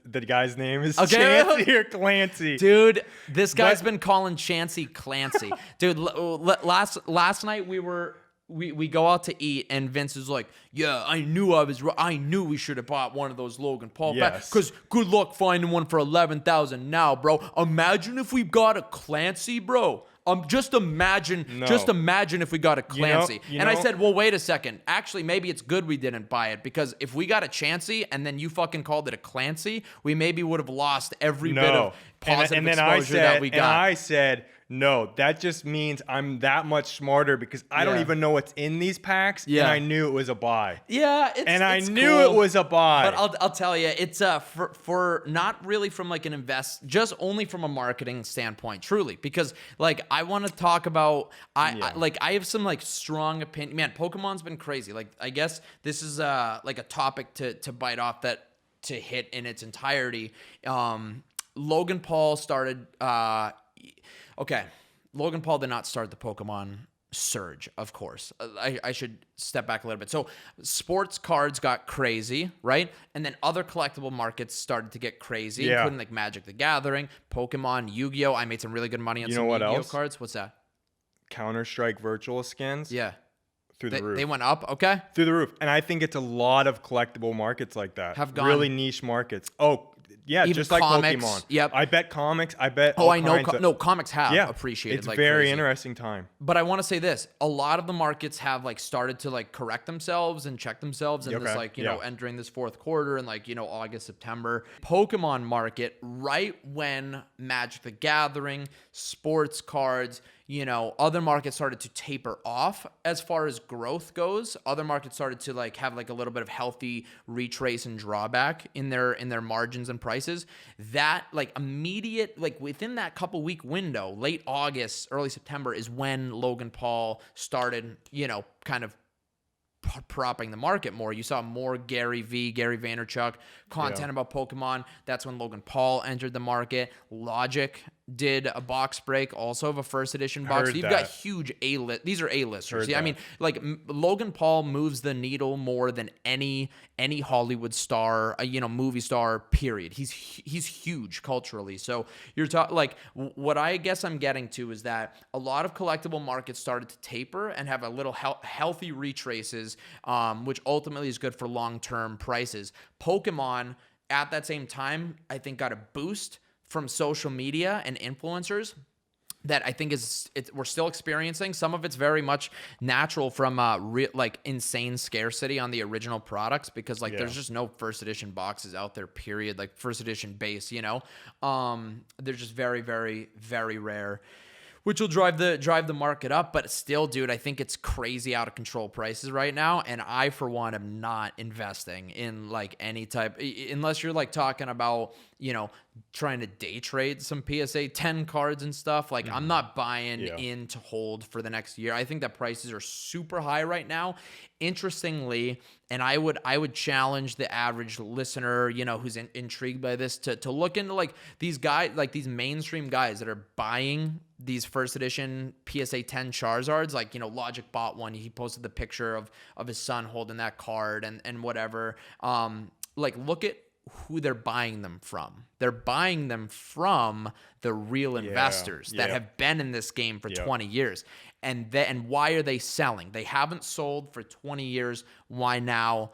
the guy's name is Okay. Chancey or Clancy. Dude, this guy's been calling Chancey Clancy. Dude, last night we go out to eat and Vince is like, yeah, I knew we should have bought one of those Logan Paul packs, because good luck finding one for 11,000 now, bro. Imagine if we got a Clancy, bro. Just imagine if we got a Clancy. I said, well, wait a second. Actually, maybe it's good we didn't buy it, because if we got a Chancey and then you fucking called it a Clancy, we maybe would have lost every bit of positive exposure that we got. And I said, no, that just means I'm that much smarter, because I don't even know what's in these packs, and I knew it was a buy. Yeah, I knew it was a buy. But I'll tell you, it's for not really from like an just only from a marketing standpoint, truly, because like I want to talk about I have some like strong opinion. Man, Pokemon's been crazy. Like I guess this is like a topic to bite off, that to hit in its entirety. Logan Paul started. Okay, Logan Paul did not start the Pokemon surge, of course. I should step back a little bit. So sports cards got crazy, right? And then other collectible markets started to get crazy, including like Magic the Gathering, Pokemon, Yu-Gi-Oh! I made some really good money on some Yu-Gi-Oh! Cards. What's that? Counter-Strike virtual skins. Yeah. Through the roof. They went up, okay? Through the roof. And I think it's a lot of collectible markets like that. Have gone. Really niche markets. Oh, yeah, even just comics, like Pokemon. Yep. I bet comics. I bet. Oh, I know. No, comics have appreciated. It's like very crazy. interesting time. But I want to say this: a lot of the markets have like started to like correct themselves and check themselves in this like entering this fourth quarter and like August, September. Pokemon market, right when Magic the Gathering, sports cards, other markets started to taper off as far as growth goes. Other markets started to like have like a little bit of healthy retrace and drawback in their margins and prices. That like immediate, like within that couple week window, late August, early September is when Logan Paul started, kind of propping the market more. You saw more Gary Vaynerchuk content about Pokemon. That's when Logan Paul entered the market. Logic did a box break also of a first edition box. You've got huge A-list. These are A-listers. I mean, like Logan Paul moves the needle more than any Hollywood star, movie star, period. He's huge culturally. So you're talking like what I guess I'm getting to is that a lot of collectible markets started to taper and have a little healthy retraces, which ultimately is good for long-term prices. Pokemon at that same time, I think, got a boost from social media and influencers that I think we're still experiencing. Some of it's very much natural from like insane scarcity on the original products, because like there's just no first edition boxes out there, period. Like first edition base, they're just very, very, very rare, which will drive the market up. But still, dude, I think it's crazy out of control prices right now. And I, for one, am not investing in like any type, unless you're like talking about, trying to day trade some PSA 10 cards and stuff. Like I'm not buying in to hold for the next year. I think that prices are super high right now. Interestingly, and I would challenge the average listener, who's intrigued by this to look into like these guys, like these mainstream guys that are buying these first edition PSA 10 Charizards. Like, Logic bought one. He posted the picture of his son holding that card and whatever. Like look at who they're buying them from. They're buying them from the real investors that have been in this game for 20 years. And why are they selling? They haven't sold for 20 years. Why now?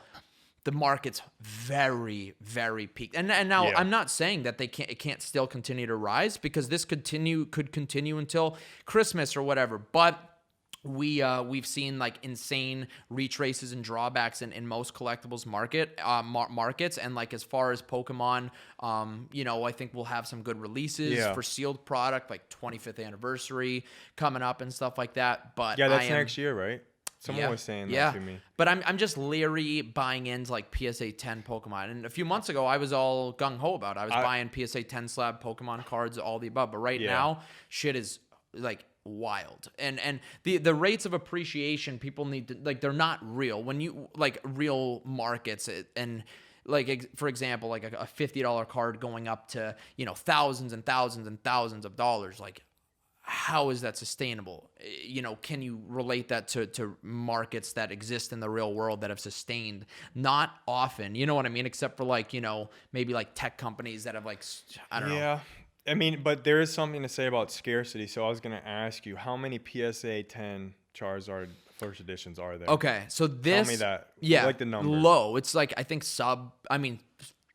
The market's very, very peaked. And now I'm not saying that it can't still continue to rise, because this could continue until Christmas or whatever. But we've seen like insane retraces and drawbacks in most collectibles markets. And like as far as Pokemon, I think we'll have some good releases for sealed product, like 25th anniversary coming up and stuff like that. But that's next year, right? Someone was saying that to me. But I'm just leery buying into like PSA 10 Pokemon. And a few months ago, I was all gung-ho about it. I was buying PSA 10 slab Pokemon cards, all the above. But right now, shit is like wild. And the rates of appreciation people need to, like, they're not real. When you, like, real markets and... like, for example, like a $50 card going up to, thousands and thousands and thousands of dollars. Like, how is that sustainable? You know, can you relate that to markets that exist in the real world that have sustained? Not often, you know what I mean? Except for like, you know, maybe like tech companies that have like, I don't know. Yeah. I mean, but there is something to say about scarcity. So I was going to ask you, how many PSA 10 Charizard first editions are there? Okay, so Tell this, me that. yeah, Like the number. low. It's like, I think I mean,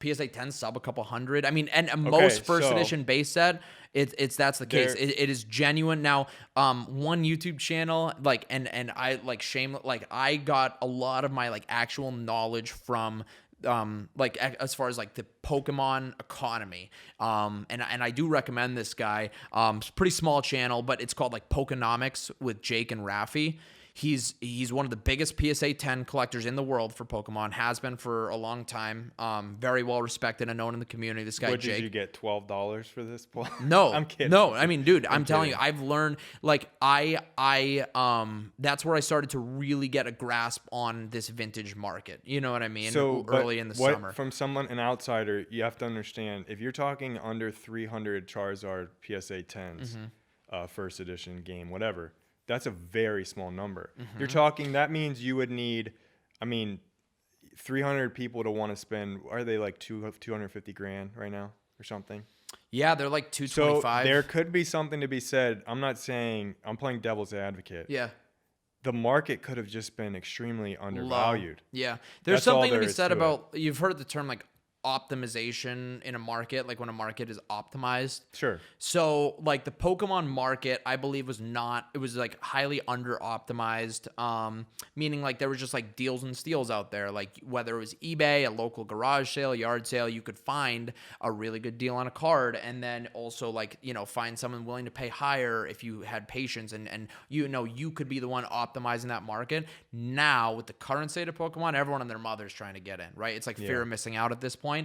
PSA 10 sub a couple hundred. I mean, and Okay, most first so edition base set, it's that's the case. there, It is genuine. Now, one YouTube channel, like, and I like like I got a lot of my like actual knowledge from like as far as like the Pokemon economy. And I do recommend this guy. It's a pretty small channel, but it's called like Pokenomics with Jake and Rafi. He's one of the biggest PSA 10 collectors in the world for Pokemon, has been for a long time. Very well respected and known in the community. This guy, what Jake. did you get? $12 for this? No, I'm kidding. No, I mean, dude, I'm telling you, kidding. I've learned like that's where I started to really get a grasp on this vintage market. You know what I mean? So early in the summer. From someone, an outsider, you have to understand, if you're talking under 300 Charizard PSA 10s, first edition game, whatever, that's a very small number. You're talking, that means you would need, I mean, 300 people to want to spend, are they like 250 grand right now or something? Yeah, they're like So 225. there could be something to be said. I'm not saying, I'm playing devil's advocate. Yeah. The market could have just been extremely undervalued. Yeah. There's That's all something to there be is said to it. about, you've heard the term like optimization in a market, like when a market is optimized. Sure. So like the Pokemon market, I believe was like highly under optimized, meaning like there was just like deals and steals out there. Like whether it was eBay, a local garage sale, yard sale, you could find a really good deal on a card. And then also like, you know, find someone willing to pay higher if you had patience and you know, you could be the one optimizing that market. Now with the current state of Pokemon, everyone and their mother's trying to get in, right? It's like fear of missing out at this point.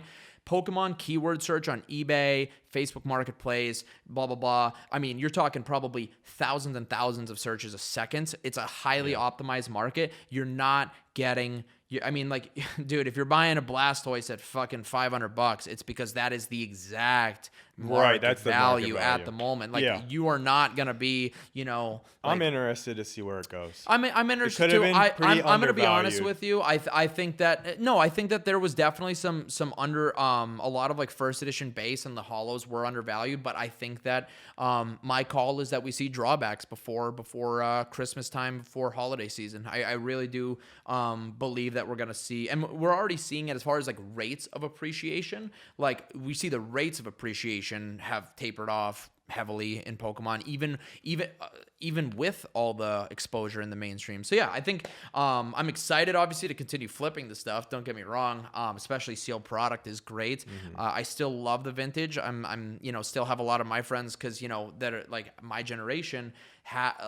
Pokemon keyword search on eBay, Facebook Marketplace, blah, blah, blah. I mean, you're talking probably thousands and thousands of searches a second. It's a highly optimized market. You're not getting... I mean, like, dude, if you're buying a Blastoise at fucking $500, it's because that is the exact market That's the value market at value. the moment. Like, you are not gonna be, you know. Like, I'm interested to see where it goes. I'm interested too. I'm going to be honest with you. I think that I think that there was definitely some under a lot of like first edition base and the hollows were undervalued, but I think that my call is that we see drawbacks before Christmas time, before holiday season. I really do believe that we're going to see, and we're already seeing it as far as like rates of appreciation. Like we see the rates of appreciation have tapered off heavily in Pokemon, even with all the exposure in the mainstream. So yeah, I think I'm excited, obviously, to continue flipping the stuff. Don't get me wrong, especially sealed product is great. I still love the vintage. I'm you know, still have a lot of my friends because you know that are like my generation.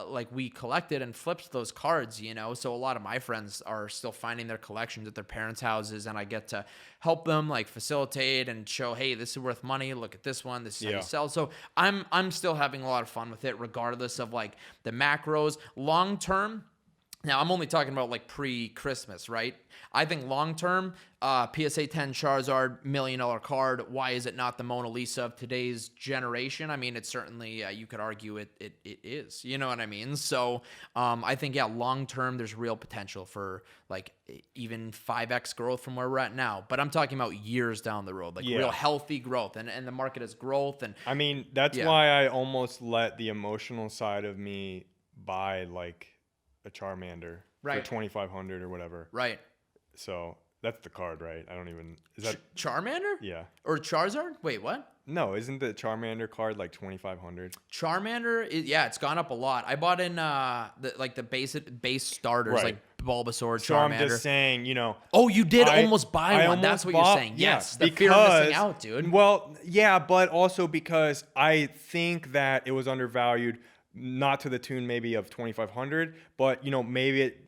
Like we collected and flipped those cards, you know, so a lot of my friends are still finding their collections at their parents' houses, and I get to help them like facilitate and show, hey, this is worth money, look at this one, this is how you sell. So I'm still having a lot of fun with it, regardless of like the macros. Long term, now I'm only talking about like pre-Christmas, right? I think long term, PSA 10 Charizard $1 million card. Why is it not the Mona Lisa of today's generation? I mean, it's certainly, you could argue it is. You know what I mean? So I think, long term, there's real potential for like even 5x growth from where we're at now. But I'm talking about years down the road, like real healthy growth, and the market has growth. And I mean, that's why I almost let the emotional side of me buy like a Charmander for 2,500 or whatever. Right. So that's the card, right? I don't even... Is that Charmander? Yeah. Or Charizard? Wait, what? No, isn't the Charmander card like 2,500? Charmander, it's gone up a lot. I bought in the base starters, like Bulbasaur, so Charmander. I'm just saying, you know... Oh, you did almost buy one. That's what you're saying. Yes, the fear of missing out, dude. Well, yeah, but also because I think that it was undervalued, not to the tune maybe of 2,500, but, you know, maybe it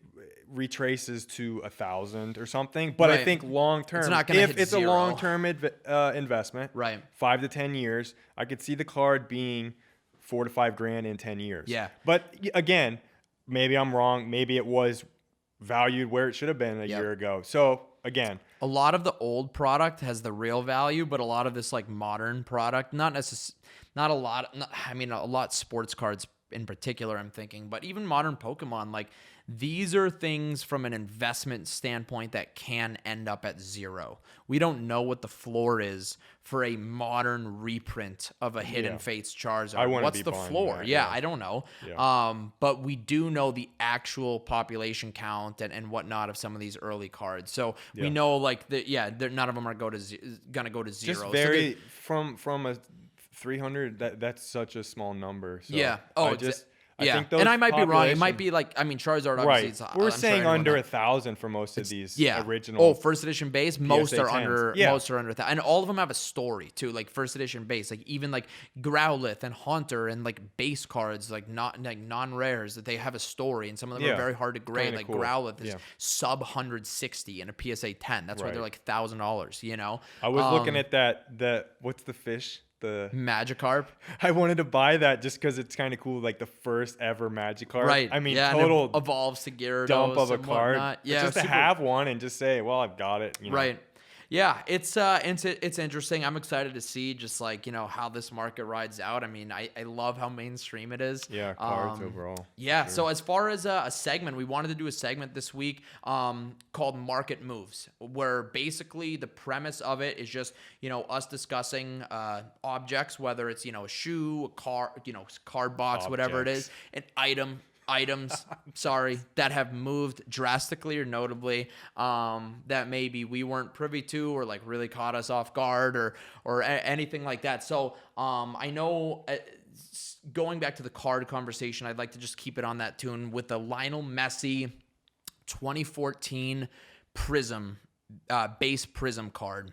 retraces to 1,000 or something. But I think long term, it's not gonna if hit it's zero. a long term investment, Right. 5 to 10 years, I could see the card being $4 to $5 grand in 10 years. Yeah. But again, maybe I'm wrong. Maybe it was valued where it should have been a year ago. So again, a lot of the old product has the real value, but a lot of this like modern product, not not a lot. I mean, a lot sports cards in particular, I'm thinking, but even modern Pokemon, like these are things from an investment standpoint that can end up at zero. We don't know what the floor is for a modern reprint of a Hidden Fates Charizard. I wouldn't What's be the buying floor? that, Yeah, I don't know. Yeah. But we do know the actual population count and whatnot of some of these early cards. So we know like none of them are gonna go to zero. Just very from a 300. That's such a small number. So yeah. Oh, I think those and I might be wrong. It population- might be like, I mean, Charizard obviously. right. We're saying under 1,000 for most of these original. Oh, first edition base. Most are 10s. under. Yeah. Most are under 1,000, and all of them have a story too. Like first edition base, like even like Growlithe and Haunter and like base cards, like not like non-rares that they have a story, and some of them are very hard to grade. Kinda Like cool. Growlithe is sub 160 in a PSA 10. That's why they're like $1,000. You know. I was looking at that. What's the fish? The Magikarp. I wanted to buy that just because it's kind of cool, like the first ever Magikarp. Right. I mean, yeah, total and it evolves to Gyarados dump of a and card. whatnot. But Yeah, just to have one and just say, well, I've got it. You know? Right. Yeah, it's interesting. I'm excited to see just like, how this market rides out. I mean, I love how mainstream it is. Yeah, cards overall. Yeah, sure. So as far as a segment, we wanted to do a segment this week called Market Moves, where basically the premise of it is just, us discussing objects, whether it's, a shoe, a car, card box, whatever it is, an items that have moved drastically or notably that maybe we weren't privy to or like really caught us off guard or anything like that. So I know going back to the card conversation, I'd like to just keep it on that tune with the Lionel Messi 2014 Prism base Prism card.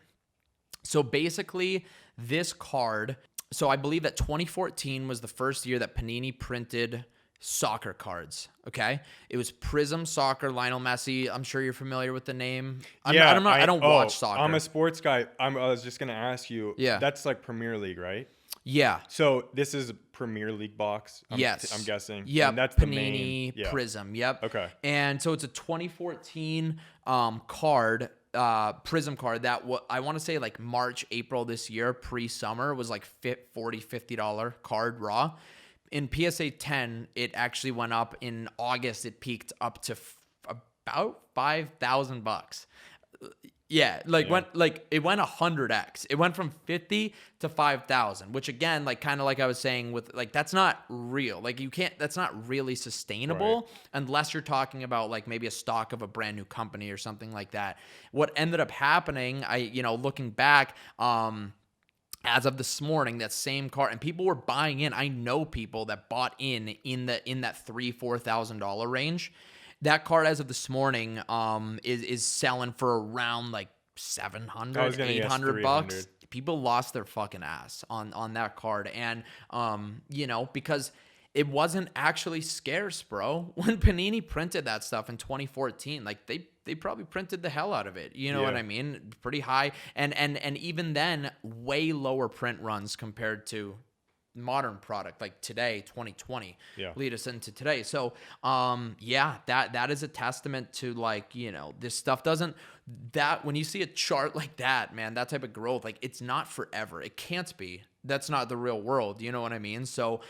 So basically this card, so I believe that 2014 was the first year that Panini printed soccer cards. Okay, it was Prism Soccer, Lionel Messi. I'm sure you're familiar with the name. I don't watch soccer. I'm a sports guy. I was just gonna ask you. Yeah, that's like Premier League, right? Yeah. So this is a Premier League box. Yes, I'm guessing. Yeah, that's Panini the main, Prism. Yep. Okay. And so it's a 2014 card. Prism card that I want to say like March, April this year, pre-summer was like $50 card raw. In PSA 10, it actually went up. In August, it peaked up to about $5,000. Yeah, it went 100x. It went from 50 to 5,000, which again, like kind of like I was saying with like that's not real. Like that's not really sustainable unless you're talking about like maybe a stock of a brand new company or something like that. What ended up happening, looking back, as of this morning, that same card, and people were buying in. I know people that bought in that $3,000-$4,000 range. That card, as of this morning, is selling for around like $700, $800. People lost their fucking ass on that card, and because it wasn't actually scarce, bro. When Panini printed that stuff in 2014, like they probably printed the hell out of it. You know what I mean? Pretty high. And even then, way lower print runs compared to modern product like today, 2020, lead us into today. So, that is a testament to like, this stuff when you see a chart like that, man, that type of growth, like it's not forever. It can't be. That's not the real world. You know what I mean? So,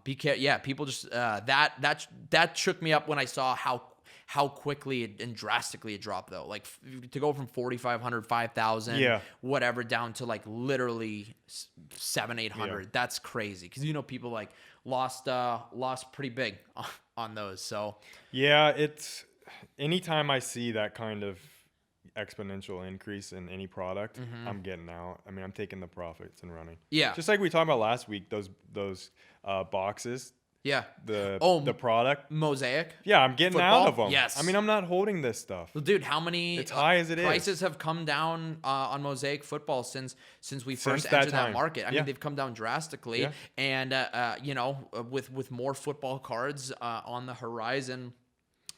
people just, that shook me up when I saw how quickly and drastically it dropped though. Like to go from 4,500, 5,000, whatever, down to like literally 700-800. That's crazy. Cause people like lost pretty big on those. So yeah, it's anytime I see that kind of exponential increase in any product, I'm getting out. I mean, I'm taking the profits and running. Yeah. Just like we talked about last week, those boxes. Yeah. The product. Mosaic. Yeah, I'm getting out of them. Yes. I mean, I'm not holding this stuff. Well, dude, how many it's high as it prices have come down on Mosaic football since we first entered that market? I mean, they've come down drastically. Yeah. And with more football cards on the horizon,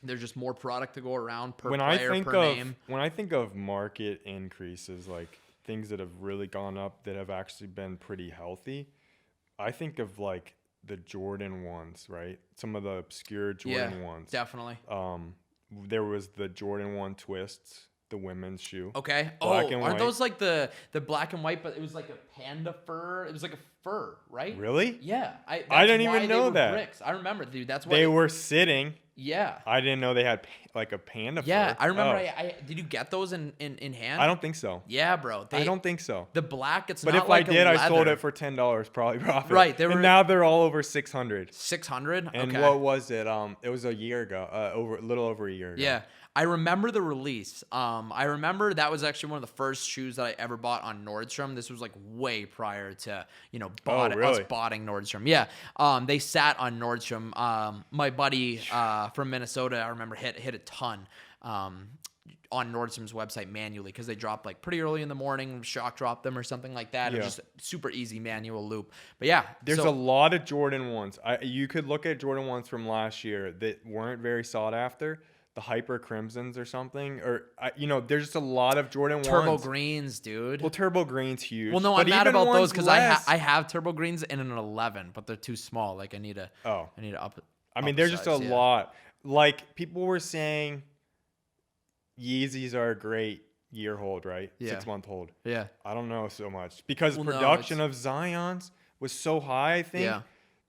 there's just more product to go around per player, per name. When I think of market increases, like things that have really gone up that have actually been pretty healthy, I think of like the Jordan ones, right? Some of the obscure Jordan ones. Definitely. There was the Jordan 1 twists the women's shoe. Okay. Black and Aren't white. those like the black and white? But it was like a panda fur. It was like a fur, right? Really? Yeah. I That's didn't why even they know were that. bricks. I remember, dude. That's why They were sitting. Yeah. I didn't know they had like a panda Yeah. fur. I remember. Oh. I did you get those in hand? I don't think so. Yeah, bro. I don't think so. The black. It's But not if like I did, a I sold leather. it for $10, probably profit. Right, they were- and now they're all over 600. 600. And okay. what was it? It was a year ago. A little over a year ago. Yeah. I remember the release. I remember that was actually one of the first shoes that I ever bought on Nordstrom. This was like way prior to, us really? botting Nordstrom. Yeah. They sat on Nordstrom. My buddy from Minnesota, I remember hit a ton on Nordstrom's website manually because they dropped like pretty early in the morning, shock dropped them or something like that. It was just super easy manual loop. But yeah. There's a lot of Jordan 1s. You could look at Jordan 1s from last year that weren't very sought after. The Hyper Crimsons or something, there's just a lot of Jordan 1s. Turbo Greens, dude. Well, Turbo Green's huge. Well, no, but I'm mad even about those ones because less- I have Turbo Greens in an 11, but they're too small. Like I need to up. I mean, there's just a upsize, yeah. lot. Like people were saying, Yeezys are a great year hold, right? Yeah. 6 month hold. Yeah. I don't know so much because Well, no, production of Zions was so high. I think. Yeah.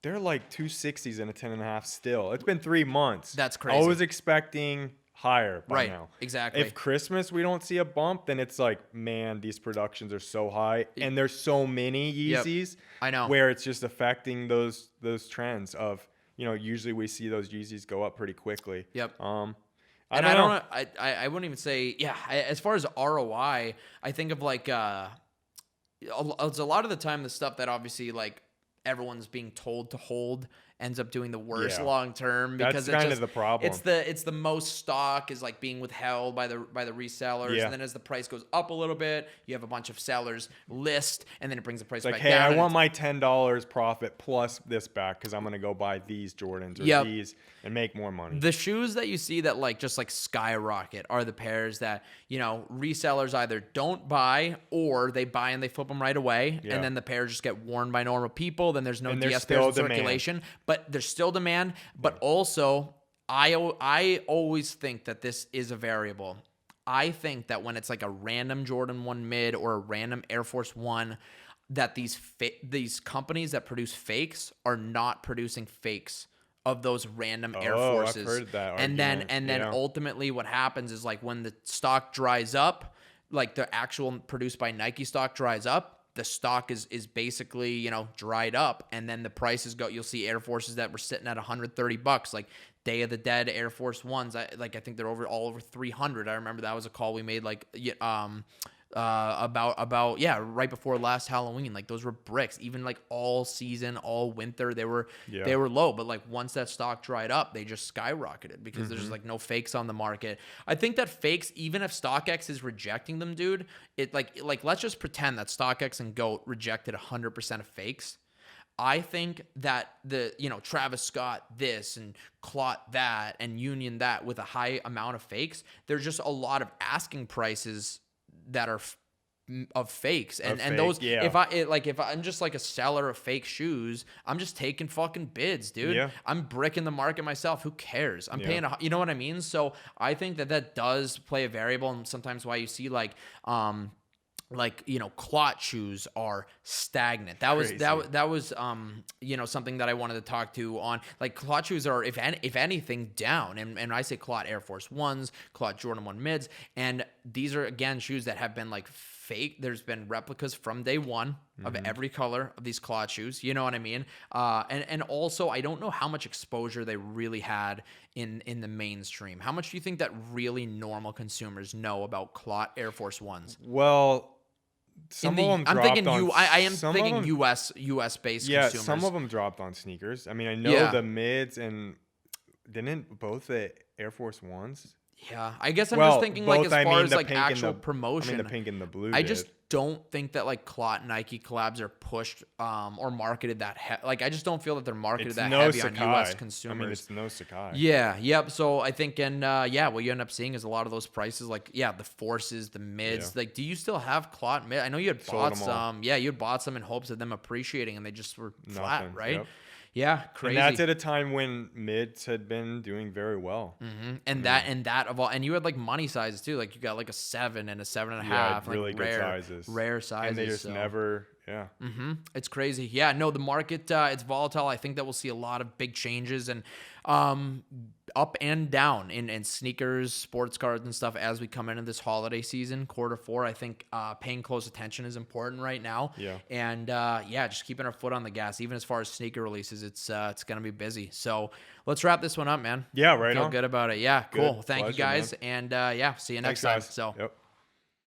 They're like 260s and a 10.5 still. It's been 3 months. That's crazy. I was expecting higher by Right. now. Exactly. If Christmas we don't see a bump, then it's like, man, these productions are so high, and there's so many Yeezys. I know. Where it's just affecting those trends of, usually we see those Yeezys go up pretty quickly. Yep. I And don't know. I wouldn't even say, as far as ROI, I think of like, it's a lot of the time the stuff that obviously like everyone's being told to hold ends up doing the worst Yeah. long term because That's kind of the problem. It's the most stock is like being withheld by the resellers, Yeah. and then as the price goes up a little bit, you have a bunch of sellers list, and then it brings the price Like, back hey, down. I and want it's- my $10 profit plus this back because I'm gonna go buy these Jordans or Yep. these and make more money. The shoes that you see that like just like skyrocket are the pairs that, resellers either don't buy or they buy and they flip them right away. Yeah. And then the pairs just get worn by normal people. Then there's no And there's DS pairs still in demand. circulation, but there's still demand. But also I always think that this is a variable. I think that when it's like a random Jordan 1 mid or a random Air Force 1, that these companies that produce fakes are not producing fakes of those random Air Forces. I've heard that and then argument. Yeah. ultimately what happens is like when the stock dries up, like the actual produced by Nike stock dries up, the stock is basically, dried up, and then the prices go. You'll see Air Forces that were sitting at $130, like Day of the Dead Air Force 1s. I think they're all over 300. I remember that was a call we made like about right before last Halloween. Like those were bricks. Even like all season, all winter, they were low. But like once that stock dried up, they just skyrocketed because there's like no fakes on the market. I think that fakes, even if StockX is rejecting them, dude, it like let's just pretend that StockX and GOAT rejected 100% of fakes. I think that the, Travis Scott this and Clot that and Union that with a high amount of fakes, there's just a lot of asking prices that are of fakes and those if I'm just like a seller of fake shoes, I'm just taking fucking bids, dude. Yeah. I'm bricking the market myself. Who cares? I'm paying you know what I mean? So I think that does play a variable, and sometimes why you see clot shoes are stagnant. That was something that I wanted to talk to on. Like clot shoes are if anything down, and I say clot Air Force 1s, clot Jordan 1 mids, and these are again shoes that have been like fake. There's been replicas from day one of every color of these clot shoes. You know what I mean? And also I don't know how much exposure they really had in the mainstream. How much do you think that really normal consumers know about clot Air Force 1s? Well, some of them I'm dropped thinking on. I am some thinking of them, US based Yeah, consumers. some of them dropped on sneakers. I mean, I know Yeah. the mids and didn't both the Air Force 1s. Yeah, I guess I'm just thinking like as far as the like pink and actual the- promotion. I mean, the pink and the blue. I did. just don't think that like clot Nike collabs are pushed or marketed that like I just don't feel that they're marketed It's that no heavy Sakai. on US consumers. I mean, it's no Sakai. Yeah, yep. So I think, and what you end up seeing is a lot of those prices, like the Forces, the mids. Yeah. Like, do you still have clot mid? I know you had Sold bought them all. some. Yeah, you had bought some in hopes of them appreciating, and they just were flat, Nothing, right? yep. Yeah, crazy. And that's at a time when mids had been doing very well. And that of all, and you had like money sizes too. Like you got like a 7 and a 7.5, Yeah, like really good sizes. rare sizes. And they just so. never, yeah. It's crazy. Yeah, no, the market, it's volatile. I think that we'll see a lot of big changes and up and down in sneakers, sports cards, and stuff as we come into this holiday season, Q4. I think paying close attention is important right now. Yeah. And just keeping our foot on the gas. Even as far as sneaker releases, it's going to be busy. So let's wrap this one up, man. Yeah, right Feel on. good about it. Yeah, cool. Good. Thank you Pleasure, guys. man. And see you next Thanks, time. guys. So. Yep.